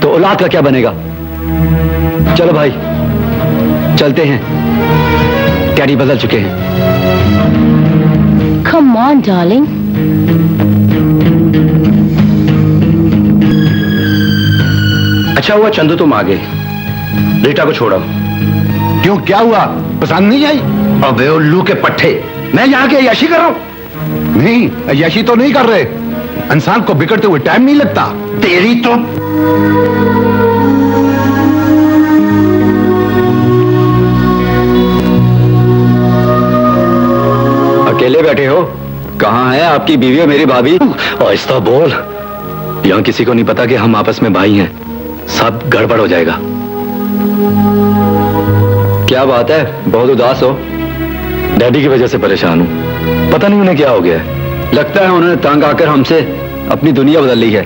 तो औलाद का क्या बनेगा? चलो भाई, चलते हैं। डैडी बदल चुके हैं। Come on, darling. अच्छा हुआ चंदू तुम आ गए, रीटा को छोड़ो। क्यों, क्या हुआ? पसंद नहीं आई? अबे उल्लू के पट्टे, मैं यहाँ के अय्याशी कर रहा हूँ? नहीं, अय्याशी तो नहीं कर रहे। इंसान को बिगड़ते हुए टाइम नहीं लगता। तेरी तो अकेले बैठे हो? कहाँ है आपकी बीवी और मेरी भाभी? आहिस्ता बोल, यहाँ किसी को नहीं पता कि हम आपस में भाई हैं। सब गड़बड़ हो जाएगा। क्या बात है, बहुत उदास हो? डैडी की वजह से परेशान हूँ। पता नहीं उन्हें क्या हो गया है। लगता है उन्होंने तंग आकर हमसे अपनी दुनिया बदल ली है।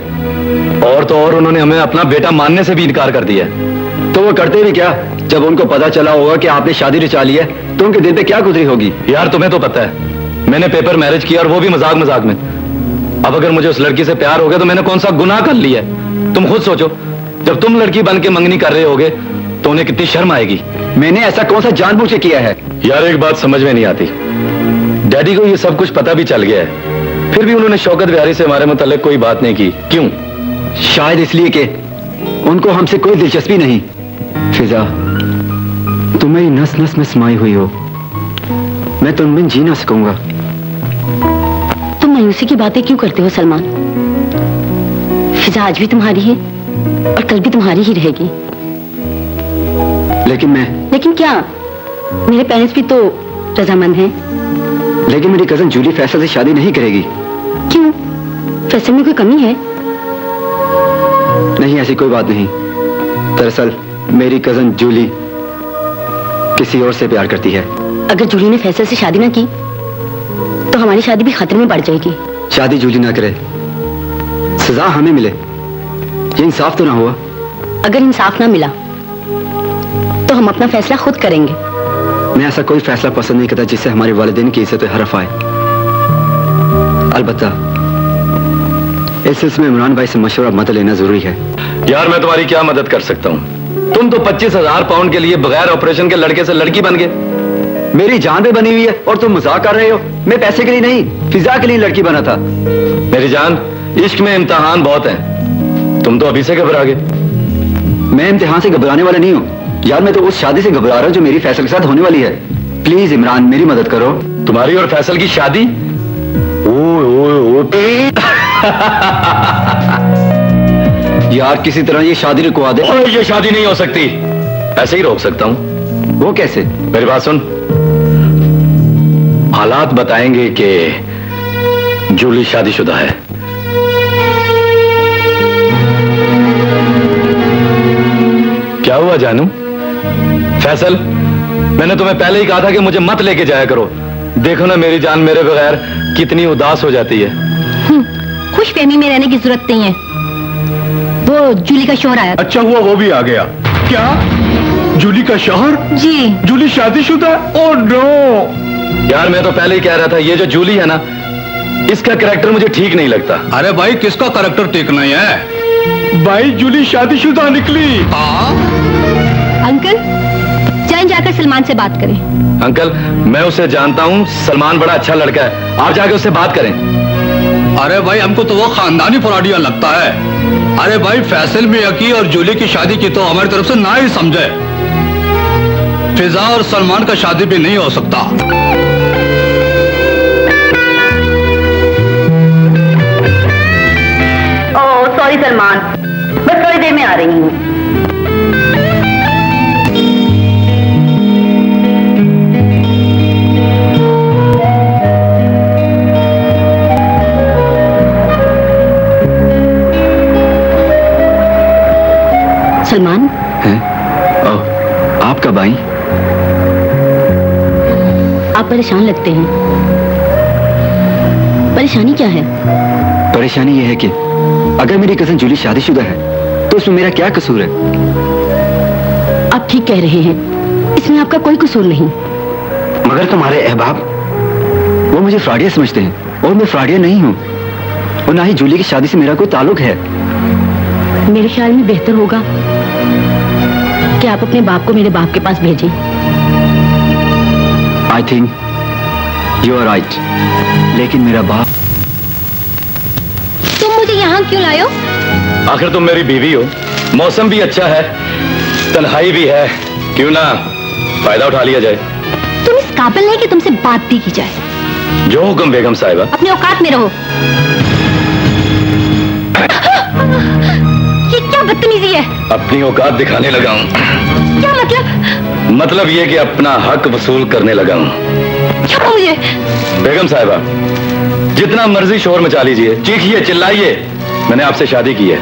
और तो और उन्होंने हमें अपना बेटा मानने से भी इनकार कर दिया है। तो वो करते भी क्या? जब उनको पता चला होगा कि आपने शादी रचा ली है तो उनके दिल पे क्या गुजरी होगी? यार तुम्हें तो पता है मैंने पेपर मैरिज किया और वो भी मजाक मजाक में। अब अगर मुझे उस लड़की से प्यार हो गया तो मैंने कौन सा गुनाह कर लिया है? तुम खुद सोचो, जब तुम लड़की बन के मंगनी कर रहे होगे तो उन्हें कितनी शर्म आएगी। मैंने ऐसा कौन सा जानबूझ के किया है? यार एक बात समझ में नहीं आती, डैडी को ये सब कुछ पता भी चल गया है, फिर भी उन्होंने शौकत बिहारी से हमारे मुताल्लिक कोई बात नहीं की। क्यों? शायद इसलिए कि उनको हमसे कोई दिलचस्पी नहीं। फिजा, तुम मेरी नस नस में समाई हुई हो, मैं तुम बिन जी ना सकूंगा। तुम मायूसी की बातें क्यों करते हो सलमान? फिजा आज भी तुम्हारी है और कल भी तुम्हारी ही रहेगी। लेकिन क्या? मेरे पेरेंट्स भी तो रजामंद हैं। लेकिन मेरी कजन जूली फैसल से शादी नहीं करेगी। क्यों? फैसल में कोई कमी है? नहीं, ऐसी कोई बात नहीं। दरअसल मेरी कजन जूली किसी और से प्यार करती है। अगर जूली ने फैसल से शादी ना की तो हमारी शादी भी खतरे में पड़ जाएगी। शादी जूली ना करे, सजा हमें मिले, ये इंसाफ तो ना हुआ? अगर इंसाफ ना मिला तो हम अपना फैसला खुद करेंगे। मैं ऐसा कोई फैसला पसंद नहीं करता जिससे हमारे वालिदैन की इज्जत हरफ आए। अलबत्ता इस सिलसिले में इमरान भाई से मशवरा मदद लेना जरूरी है। यार मैं तुम्हारी क्या मदद कर सकता हूँ? तुम तो 25,000 पाउंड के लिए बगैर ऑपरेशन के लड़के से लड़की बन गए। मेरी जान पे बनी हुई है और तुम मजाक कर रहे हो। मैं पैसे के लिए नहीं, फिजा के लिए लड़की बना था। मेरी जान, इश्क में इम्तिहान बहुत हैं। तुम तो अभी से घबरा गए। मैं इम्तिहान से घबराने वाला नहीं हूँ यार, मैं तो उस शादी से घबरा रहा हूँ जो मेरी फैसल के साथ होने वाली है। प्लीज इमरान, मेरी मदद करो। तुम्हारी और फैसल की शादी? यार किसी तरह ये शादी रुकवा दे। ये शादी नहीं हो सकती। ऐसे ही रोक सकता हूँ। वो कैसे? मेरी बात सुन, हालात बताएंगे कि जूली शादीशुदा है। क्या हुआ जानू? फैसल, मैंने तुम्हें पहले ही कहा था कि मुझे मत लेके जाया करो। देखो ना मेरी जान मेरे बगैर कितनी उदास हो जाती है। खुशफहमी में रहने की जरूरत नहीं है। वो जूली का शौहर आया। अच्छा हुआ वो भी आ गया। क्या? जूली का शौहर? जी। जूली शादीशुदा? Oh no! यार मैं तो पहले ही कह रहा था, ये जो जूली है ना, इसका कैरेक्टर मुझे ठीक नहीं लगता। अरे भाई किसका कैरेक्टर ठीक नहीं है? भाई जूली शादीशुदा निकली। अंकल जाएं, जाकर सलमान से बात करें। अंकल मैं उसे जानता हूँ, सलमान बड़ा अच्छा लड़का है, आप जाके उससे बात करें। अरे भाई हमको तो वो खानदानी फ्रॉडिया लगता है। अरे भाई फैसल मियां की और जूली की शादी की तो हमारी तरफ से ना ही समझे। फिजा और सलमान का शादी भी नहीं हो सकता। ओह सॉरी सलमान, बस थोड़ी देर में आ रही हूँ। सलमान हैं? ओह, आप कब आई? आप परेशान लगते हैं। परेशानी क्या है? परेशानी यह है कि अगर मेरी कजन जूली शादीशुदा है तो उसमें मेरा क्या कसूर है? आप ठीक कह रहे हैं, इसमें आपका कोई कसूर नहीं। मगर तुम्हारे अहबाब वो मुझे फ्रॉडिया समझते हैं और मैं फ्रॉडिया नहीं हूँ, और ना ही जूली की शादी से मेरा कोई ताल्लुक है। मेरे ख्याल में बेहतर होगा कि आप अपने बाप को मेरे बाप के पास भेजें। I think you are right, लेकिन मेरा बाप। तुम मुझे यहाँ क्यों लाए हो? आखिर तुम मेरी बीवी हो, मौसम भी अच्छा है, तन्हाई भी है, क्यों ना फायदा उठा लिया जाए। तुम इस काबिल नहीं कि तुमसे बात भी की जाए। जो हुक्म बेगम साहिबा। अपने औकात में रहो। ये क्या बदतमीजी है? अपनी औकात दिखाने लगा हूँ। क्या मतलब? मतलब ये कि अपना हक वसूल करने लगा हूँ। छोड़ो मुझे। बेगम साहिबा, जितना मर्जी शोर मचा लीजिए, चीखिए चिल्लाइए, मैंने आपसे शादी की है,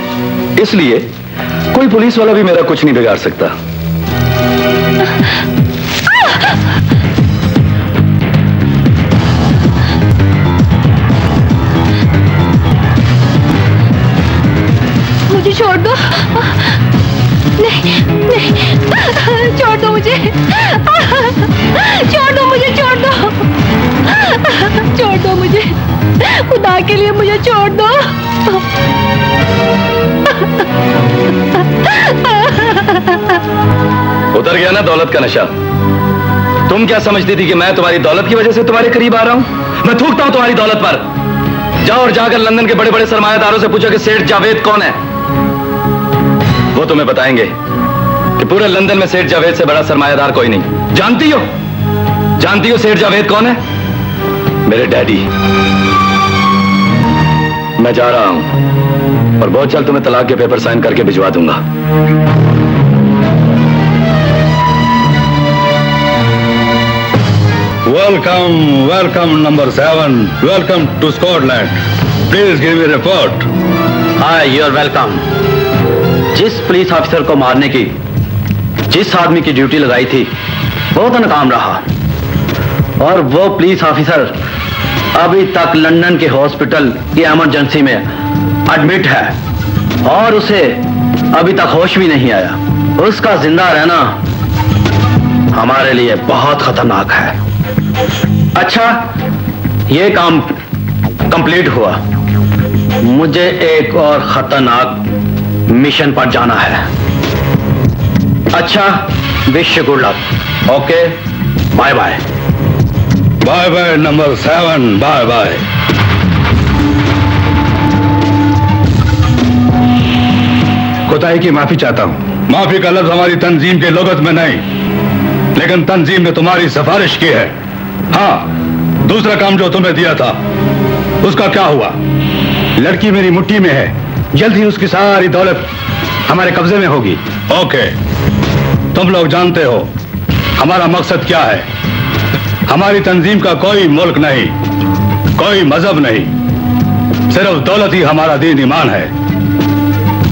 इसलिए कोई पुलिस वाला भी मेरा कुछ नहीं बिगाड़ सकता। मुझे छोड़ दो। नहीं नहीं, छोड़ दो मुझे, छोड़ दो मुझे, छोड़ दो, छोड़ दो मुझे, खुदा के लिए मुझे छोड़ दो। उतर गया ना दौलत का नशा? तुम क्या समझती थी कि मैं तुम्हारी दौलत की वजह से तुम्हारे करीब आ रहा हूं? मैं थूकता हूं तुम्हारी दौलत पर। जाओ और जाकर लंदन के बड़े बड़े सरमायादारों से पूछो कि सेठ जावेद कौन है। वो तुम्हें बताएंगे कि पूरे लंदन में सेठ जावेद से बड़ा सरमायादार कोई नहीं। जानती हो सेठ जावेद कौन है? मेरे डैडी। मैं जा रहा हूं और बहुत जल्द तुम्हें तलाक के पेपर साइन करके भिजवा दूंगा। Welcome welcome number 7, welcome to Scotland. Please give me report. Hi, you are welcome. जिस पुलिस ऑफिसर को मारने की जिस आदमी की ड्यूटी लगाई थी वो तो नाकाम रहा, और वो पुलिस ऑफिसर अभी तक लंदन के हॉस्पिटल की इमरजेंसी में एडमिट है और उसे अभी तक होश भी नहीं आया। उसका जिंदा रहना हमारे लिए बहुत खतरनाक है। अच्छा, ये काम कंप्लीट हुआ, मुझे एक और खतरनाक मिशन पर जाना है। अच्छा, wish you good luck. Okay, bye bye. Bye bye number 7, bye bye. कोताही की माफी चाहता हूं। माफी का लफ्ज हमारी तंजीम के लोगत में नहीं, लेकिन तंजीम ने तुम्हारी सिफारिश की है। हाँ, दूसरा काम जो तुम्हें दिया था उसका क्या हुआ? लड़की मेरी मुट्ठी में है, जल्द ही उसकी सारी दौलत हमारे कब्जे में होगी। ओके, तुम लोग जानते हो हमारा मकसद क्या है। हमारी तंजीम का कोई मुल्क नहीं, कोई मजहब नहीं, सिर्फ दौलत ही हमारा दीन ईमान है।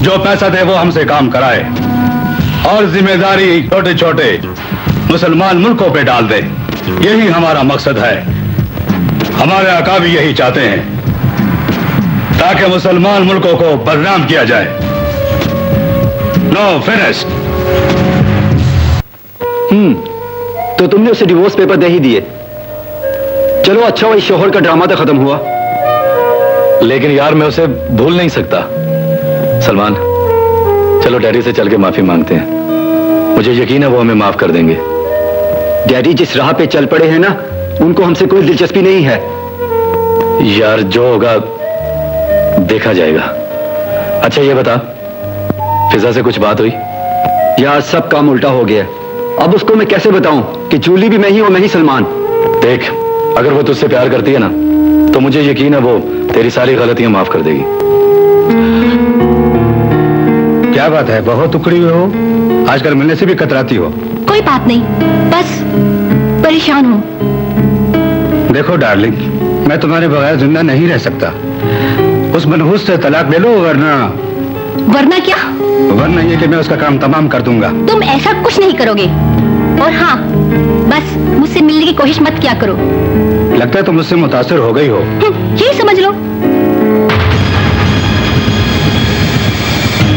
जो पैसा दे वो हमसे काम कराए और जिम्मेदारी छोटे छोटे मुसलमान मुल्कों पे डाल दे, यही हमारा मकसद है। हमारे आका भी यही चाहते हैं ताकि मुसलमान मुल्कों को बदनाम किया जाए। No finish. तो तुमने उसे डिवोर्स पेपर दे ही दिए। चलो अच्छा हुआ, इस शोहर का ड्रामा तो खत्म हुआ। लेकिन यार मैं उसे भूल नहीं सकता। सलमान, चलो डैडी से चल के माफी मांगते हैं। मुझे यकीन है वो हमें माफ कर देंगे। डैडी जिस राह पे चल पड़े हैं ना, उनको हमसे कोई दिलचस्पी नहीं है। यार जो होगा देखा जाएगा। अच्छा ये बता, फिजा से कुछ बात हुई? यार सब काम उल्टा हो गया। अब उसको मैं कैसे बताऊं कि जूली भी मैं ही और मैं ही सलमान। देख, अगर वो तुझसे प्यार करती है ना, तो मुझे यकीन है वो तेरी सारी गलतियां माफ कर देगी। क्या बात है, बहुत उकड़ी हुई हो, आजकल मिलने से भी कतराती हो। कोई बात नहीं, बस परेशान हूँ। देखो डार्लिंग, मैं तुम्हारे बगैर जिंदा नहीं रह सकता। उस मनहूस से तलाक ले लो, वरना क्या? वरना ये कि मैं उसका काम तमाम कर दूंगा। तुम ऐसा कुछ नहीं करोगे। और हाँ, बस मुझसे मिलने की कोशिश मत किया करो। लगता है तुम मुझसे मुतासिर हो गई हो। यही समझ लो।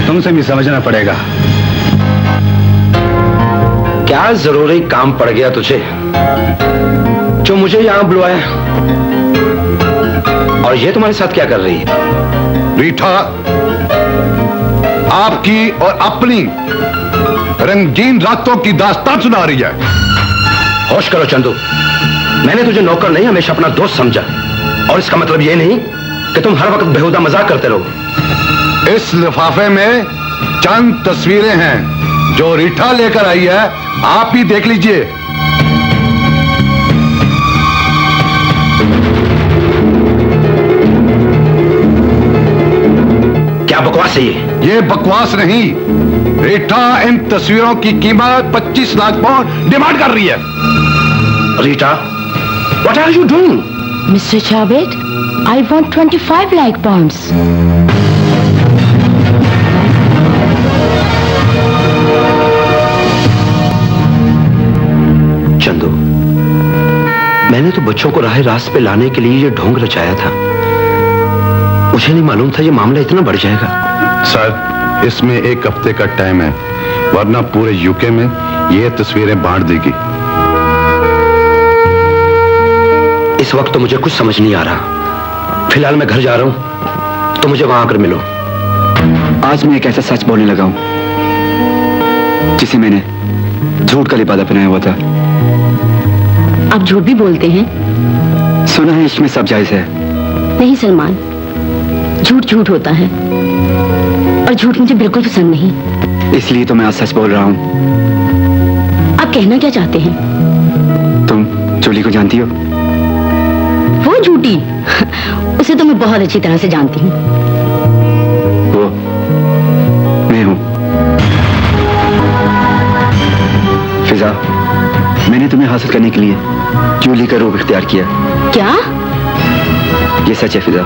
तुमसे भी समझना पड़ेगा। क्या जरूरी काम पड़ गया तुझे जो मुझे यहां बुलवाया? और ये तुम्हारे साथ क्या कर रही है? रीठा आपकी और अपनी रंगीन रातों की दास्तान सुना रही है। होश करो चंदू, मैंने तुझे नौकर नहीं हमेशा अपना दोस्त समझा, और इसका मतलब ये नहीं कि तुम हर वक्त बेहुदा मजाक करते रहो। इस लिफाफे में चंद तस्वीरें हैं जो रीठा लेकर आई है, आप ही देख लीजिए। क्या बकवास है ये बकवास नहीं, रीठा इन तस्वीरों की कीमत 25 लाख पाउंड डिमांड कर रही है। Rita, what are you doing? Mr. Javed, I want 25 lakh pounds. बच्चों को राह रास्त पे लाने के लिए ये ढोंग रचाया था। मुझे नहीं मालूम था ये मामला इतना बढ़ जाएगा। सर, इसमें 1 हफ्ते का टाइम है, वरना पूरे यूके में ये तस्वीरें बांट देगी। इस वक्त तो मुझे कुछ समझ नहीं आ रहा। फिलहाल मैं घर जा रहा हूं, तो मुझे वहां आकर मिलो। आज मैं एक ऐसा सच बोलने लगा हूं जिसे मैंने झूठ का लिबादा पहनाया हुआ था। आप झूठ भी बोलते हैं? सुना है इसमें सब जायज है। नहीं सलमान, झूठ झूठ होता है और झूठ मुझे बिल्कुल पसंद नहीं। इसलिए तो मैं आज सच बोल रहा हूं। आप कहना क्या चाहते हैं? तुम जूली को जानती हो? वो झूठी? उसे तो मैं बहुत अच्छी तरह से जानती हूँ। वो मैं हूं। फिजा, मैंने तुम्हें हासिल करने के लिए जूली का रूप इख्तियार किया। क्या? ये सच है फिजा।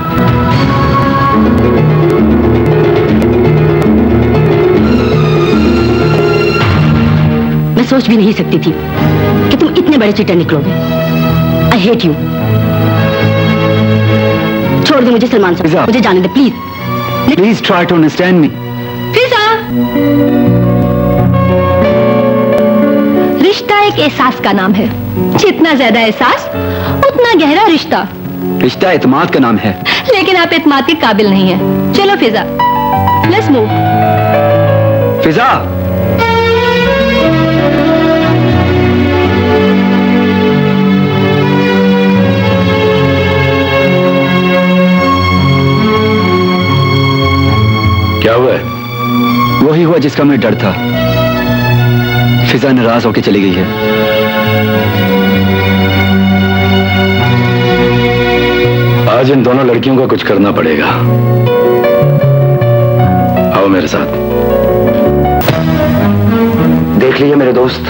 मैं सोच भी नहीं सकती थी कि तुम इतने बड़े चीटर निकलोगे। I hate you. छोड़ दो मुझे सलमान साहब, मुझे जाने दे please. Please try to understand me. Fiza, रिश्ता एक एहसास का नाम है। जितना ज्यादा एहसास उतना गहरा रिश्ता। रिश्ता एतमाद का नाम है। लेकिन आप एतमाद के काबिल नहीं है। चलो फिजा, लेट्स मूव। फिजा, क्या हुआ है? वही हुआ जिसका मुझे डर था। फिजा नाराज होकर चली गई है। आज इन दोनों लड़कियों को कुछ करना पड़ेगा। आओ मेरे साथ। देख लीजिए मेरे दोस्त,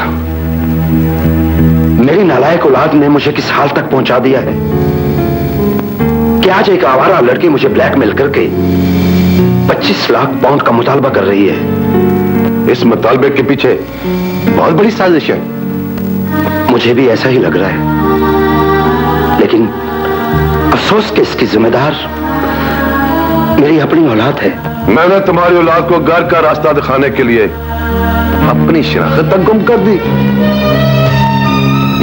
मेरी नालायक औलाद ने मुझे किस हाल तक पहुंचा दिया है कि आज एक आवारा लड़की मुझे ब्लैकमेल करके 25 लाख पाउंड का मुतालबा कर रही है। इस मुतालबे के पीछे बहुत बड़ी साजिश है। मुझे भी ऐसा ही लग रहा है, लेकिन अफसोस कि इसकी जिम्मेदार मेरी अपनी औलाद है। मैंने तुम्हारी औलाद को घर का रास्ता दिखाने के लिए अपनी शनाख्त तक गुम कर दी।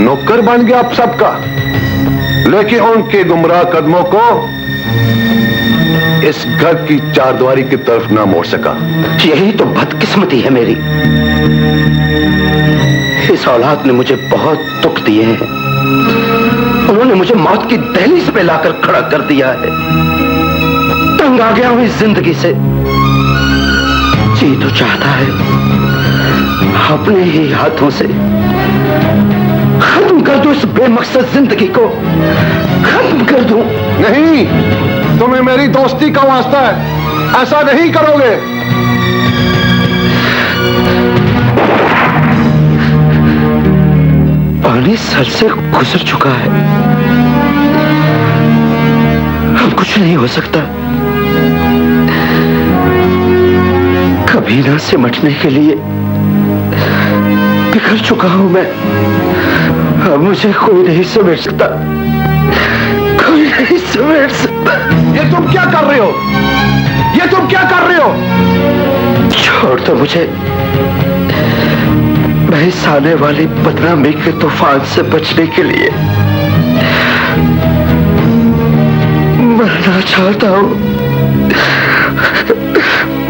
नौकर बन गया आप सबका, लेकिन उनके गुमराह कदमों को इस घर की चारदीवारी की तरफ ना मोड़ सका। यही तो बदकिस्मती है मेरी। इस औलाद ने मुझे बहुत दुख दिए हैं। उन्होंने मुझे मौत की दहलीज पे लाकर खड़ा कर दिया है। तंग आ गया हूं इस जिंदगी से। जी तो चाहता है अपने ही हाथों से खत्म कर दूं इस बेमकसद जिंदगी को, खत्म कर दूं। नहीं, तुम्हें मेरी दोस्ती का वास्ता है, ऐसा नहीं करोगे। पानी सर से गुजर चुका है, अब कुछ नहीं हो सकता। कभी ना सिमटने के लिए बिखर चुका हूं मैं। अब मुझे कोई नहीं समेट सकता, कोई नहीं समेट सकता। ये तुम क्या कर रहे हो? ये तुम क्या कर रहे हो? छोड़ दो मुझे। मैं इस आने वाली बदनामी के तूफान से बचने के लिए मरना चाहता हूं,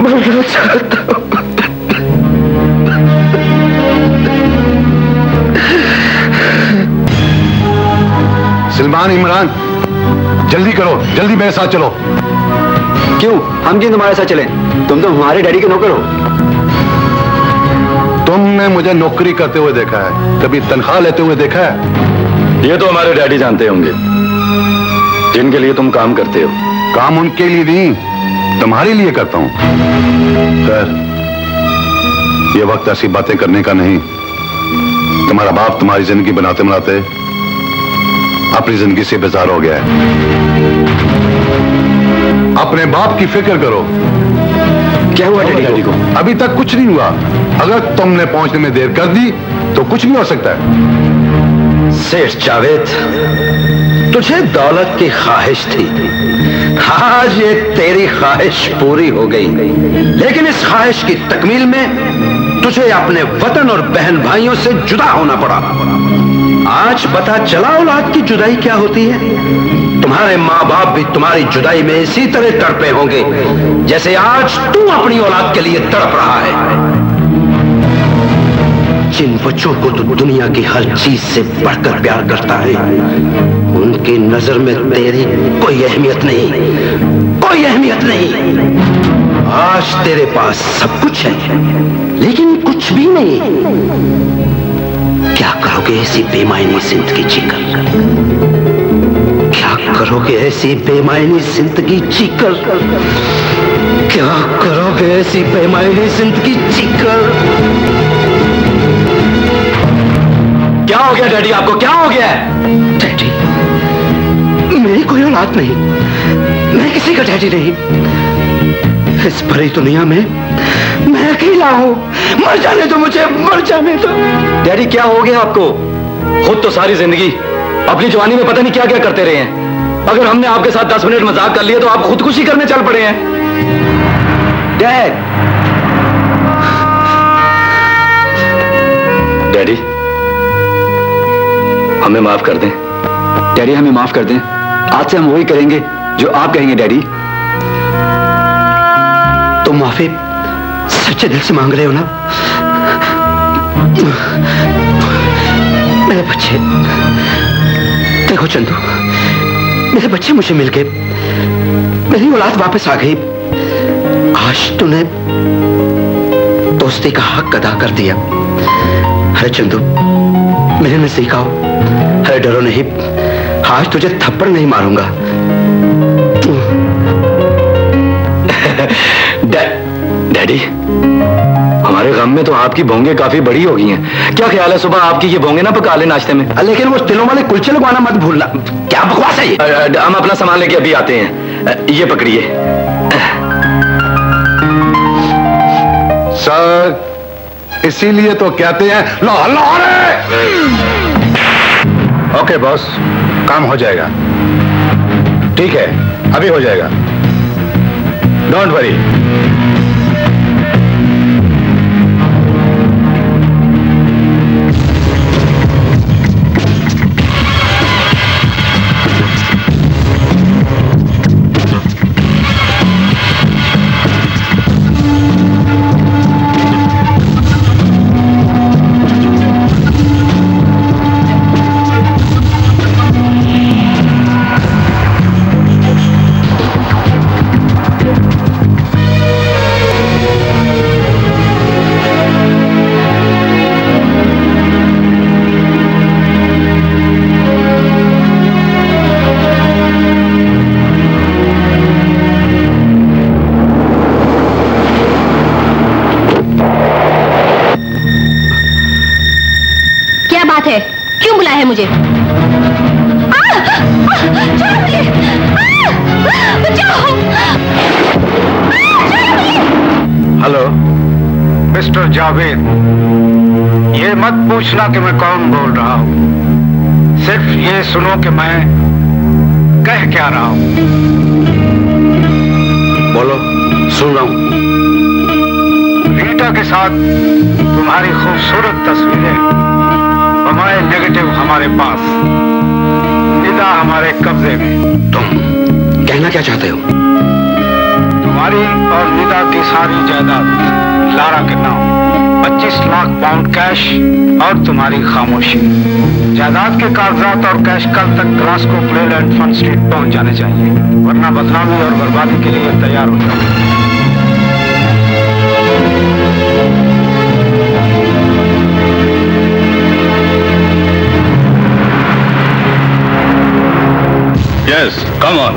मरना चाहता हूं। सलमान, इमरान, जल्दी करो, जल्दी मेरे साथ चलो। क्यों? हम क्यों तुम्हारे साथ चलें? तुम तो हमारे डैडी के नौकर हो। तुमने मुझे नौकरी करते हुए देखा है, कभी तनख्वाह लेते हुए देखा है? ये तो हमारे डैडी जानते होंगे जिनके लिए तुम काम करते हो। काम उनके लिए नहीं, तुम्हारे लिए करता हूं। खैर, ये वक्त ऐसी बातें करने का नहीं। तुम्हारा बाप तुम्हारी जिंदगी बनाते बनाते अपनी जिंदगी से बेजार हो गया है। अपने बाप की फिक्र करो। क्या हुआ डैडी को? अभी तक कुछ नहीं हुआ। अगर तुमने पहुंचने में देर कर दी तो कुछ भी हो सकता है। सेठ जावेद, तुझे दौलत की ख्वाहिश थी, आज ये तेरी ख्वाहिश पूरी हो गई। लेकिन इस ख्वाहिश की तकमील में तुझे अपने वतन और बहन भाइयों से जुदा होना पड़ा। आज पता चला औलाद की जुदाई क्या होती है। तुम्हारे माँ बाप भी तुम्हारी जुदाई में इसी तरह तड़पे होंगे जैसे आज तू अपनी औलाद के लिए तड़प रहा है। जिन बच्चों को तू दुनिया की हर चीज से बढ़कर प्यार करता है, उनकी नजर में तेरी कोई अहमियत नहीं, कोई अहमियत नहीं। आज तेरे पास सब कुछ है, लेकिन कुछ भी नहीं। क्या करोगे ऐसी बेमायनी जिंदगी जीकर? क्या करोगे ऐसी बेमायनी जिंदगी जीकर? क्या करोगे ऐसी बेमायनी जिंदगी जीकर? क्या हो गया डैडी? आपको क्या हो गया है? डैडी, मेरी कोई औलाद नहीं, मैं किसी का डैडी नहीं। इस भरी दुनिया में मैं अकेला हूं। मर जाने दो मुझे, मर जाने दो। डैडी क्या हो गया आपको? खुद तो सारी जिंदगी अपनी जवानी में पता नहीं क्या क्या करते रहे हैं। अगर हमने आपके साथ 10 मिनट मजाक कर लिए तो आप खुदकुशी करने चल पड़े हैं। डैड, डैडी हमें माफ कर दें। डैडी हमें माफ कर दें। आज से हम वही करेंगे जो आप कहेंगे। डैडी तुम माफी सच्चे दिल से मांग रहे हो ना? मेरे बच्चे, देखो चंदू, मेरे बच्चे मुझे मिल गए, मेरी औलाद वापस आ गई। आज तूने दोस्ती का हक अदा कर दिया। अरे चंदू, मेरे नजदीक आओ। अरे डरो नहीं, आज तुझे थप्पड़ नहीं मारूंगा। डैडी, हमारे गम में तो आपकी भोंगे काफी बड़ी हो गई हैं। क्या ख्याल है सुबह आपकी ये भोंगे ना पका ले नाश्ते में? लेकिन वो तिलों वाले कुलचे लगवाना मत भूलना। क्या बकवास है ये? हम अपना सामान लेके अभी आते हैं। ये पकड़िए। सर, इसीलिए तो कहते हैं लाहौर। ओके बॉस, काम हो जाएगा। ठीक है, अभी हो जाएगा, डोंट वरी। क्यों बुलाया है मुझे? हेलो मिस्टर जावेद, ये मत पूछना कि मैं कौन बोल रहा हूं, सिर्फ ये सुनो कि मैं कह क्या रहा हूं। बोलो, सुन रहा हूं। रीटा के साथ तुम्हारी खूबसूरत तस्वीरें, हमारे नेगेटिव हमारे पास, निदा हमारे कब्जे में। तुम कहना क्या चाहते हो? तुम्हारी और निदा की सारी जायदाद लारा के नाम, 25 लाख पाउंड कैश और तुम्हारी खामोशी। जायदाद के कागजात और कैश कल तक ग्लासगो प्लेल एंड फन स्ट्रीट पहुंच जाने चाहिए, वरना बदनामी और बर्बादी के लिए तैयार हो जाओ। Yes, come on.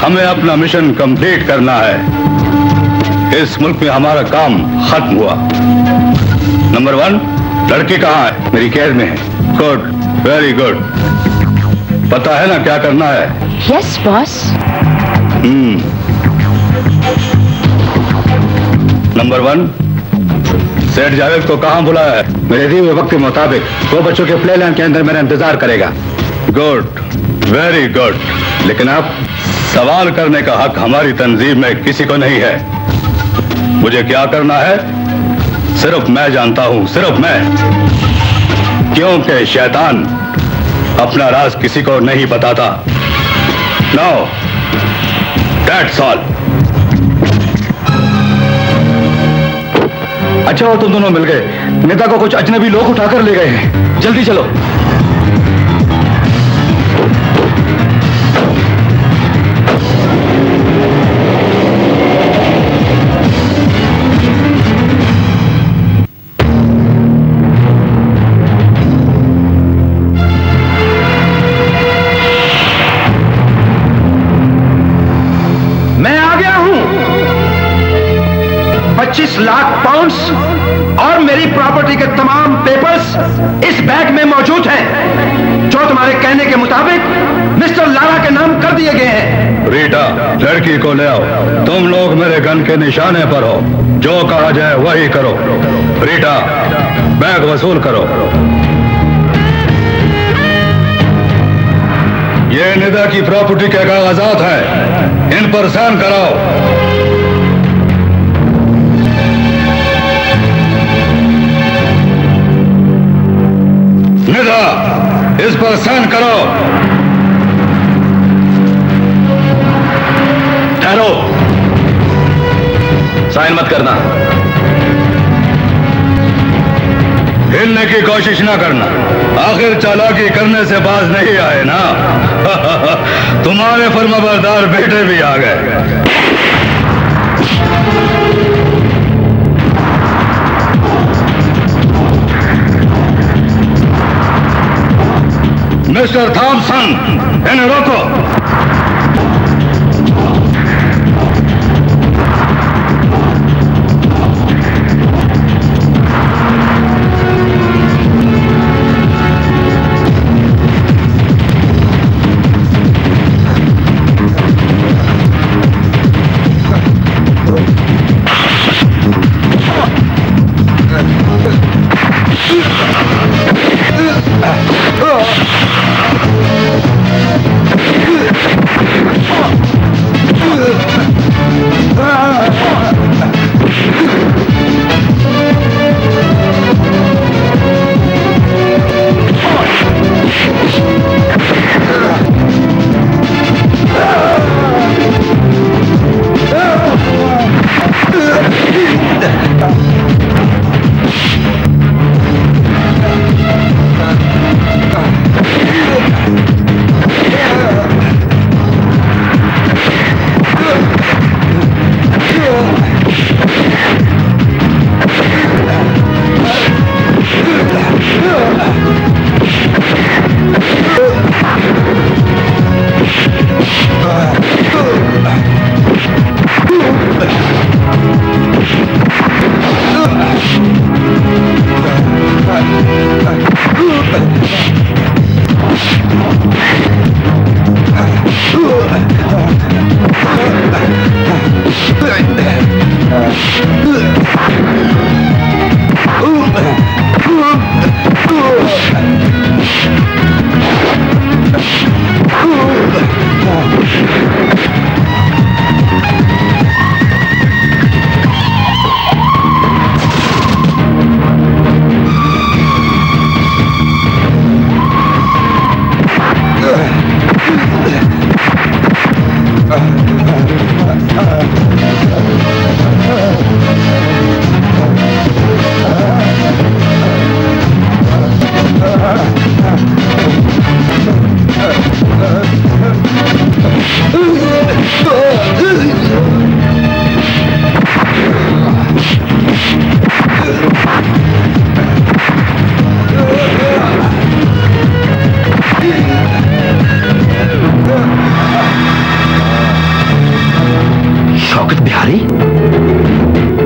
हमें अपना मिशन कंप्लीट करना है। इस मुल्क में हमारा काम खत्म हुआ। नंबर 1, लड़की कहाँ है? मेरी कैद में है। Good, very good. पता है ना क्या करना है? Yes boss. नंबर 1, सेठ जावेद को कहां बुलाया है? मेरे दिए हुए वक्त के मुताबिक वो बच्चों के प्ले लाइन के अंदर मेरा इंतजार करेगा। Good, very good. लेकिन आप सवाल करने का हक हमारी तंजीम में किसी को नहीं है। मुझे क्या करना है सिर्फ मैं जानता हूं, सिर्फ मैं, क्योंकि शैतान अपना राज किसी को नहीं बताता। No, that's all. अच्छा हो तुम दोनों मिल गए। नेता को कुछ अजनबी लोग उठाकर ले गए हैं। जल्दी चलो। मैं आ गया हूं। 25 लाख पाउंड्स और मेरी प्रॉपर्टी के तमाम पेपर्स इस बैग में मौजूद हैं, जो तुम्हारे कहने के मुताबिक मिस्टर लारा के नाम कर दिए गए हैं। रीटा, लड़की को ले आओ। तुम लोग मेरे गन के निशाने पर हो, जो कहा जाए वही करो। रीटा, बैग वसूल करो। ये निदा की प्रॉपर्टी के कागजात हैं, इन पर साइन कराओ। निदा, इस पर साइन करो। ठहरो, साइन मत करना। हिलने की कोशिश ना करना। आखिर चालाकी करने से बाज नहीं आए ना। तुम्हारे फर्माबरदार बेटे भी आ गए। मिस्टर थॉमसन, इन्हें रोको।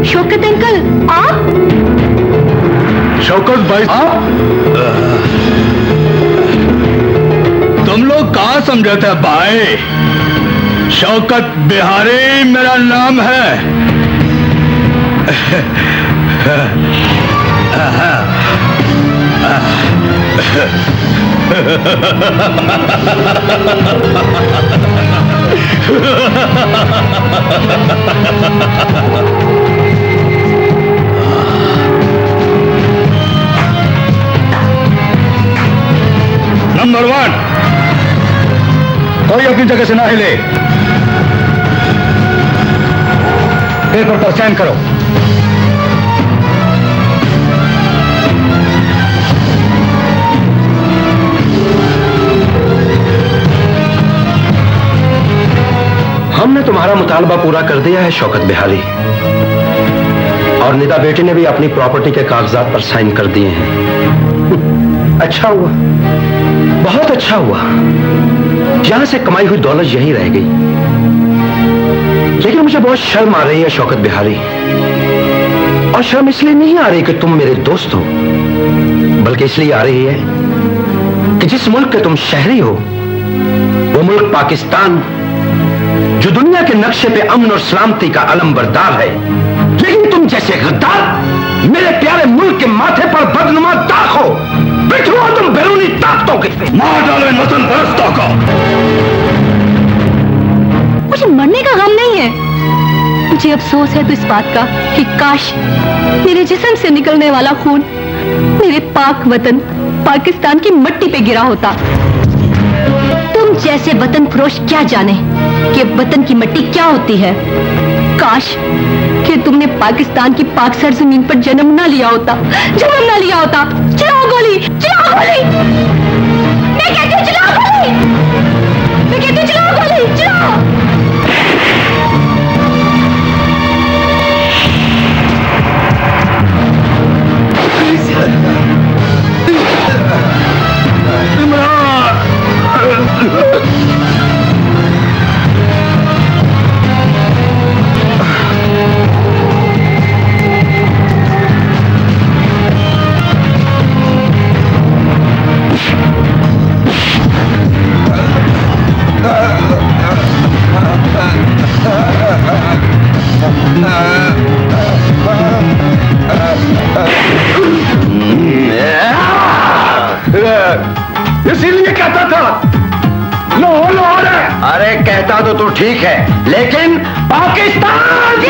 शौकत अंकल, आप? शौकत भाई, तुम लोग कहाँ समझते भाई? शौकत बिहारी मेरा नाम है। नंबर 1, कोई अपनी जगह से ना हिले। पेपर पर साइन करो। हमने तुम्हारा मुतालबा पूरा कर दिया है शौकत बिहारी, और निदा बेटी ने भी अपनी प्रॉपर्टी के कागजात पर साइन कर दिए हैं। अच्छा हुआ, बहुत अच्छा हुआ। यहां से कमाई हुई दौलत यहीं रह गई। लेकिन मुझे बहुत शर्म आ रही है शौकत बिहारी, और शर्म इसलिए नहीं आ रही कि तुम मेरे दोस्त हो, बल्कि इसलिए आ रही है कि जिस मुल्क के तुम शहरी हो, वो मुल्क पाकिस्तान, जो दुनिया के नक्शे पे अमन और सलामती का अलमबरदार है, लेकिन तुम जैसे गद्दार मेरे प्यारे मुल्क के माथे पर बदनुमा दाग हो। बिठुआ तुम बैरूनी ताकतों के, मार डालो इन वतन परस्तों को। मुझे मरने का गम नहीं है, मुझे अफसोस है तो इस बात का कि काश मेरे जिस्म से निकलने वाला खून मेरे पाक वतन पाकिस्तान की मिट्टी पे गिरा होता। तुम जैसे वतन फरोश क्या जाने कि वतन की मिट्टी क्या होती है। काश कि तुमने पाकिस्तान की पाक सरजमीन पर जन्म ना लिया होता, जन्म ना लिया होता। चलाओ गोली, चलाओ गोली, मैं कहती हूँ चलाओ गोली, मैं कहती हूँ चलाओ गोली, चलाओ। इसीलिए कहता था लाहौर है। अरे कहता तो तू ठीक है, लेकिन पाकिस्तान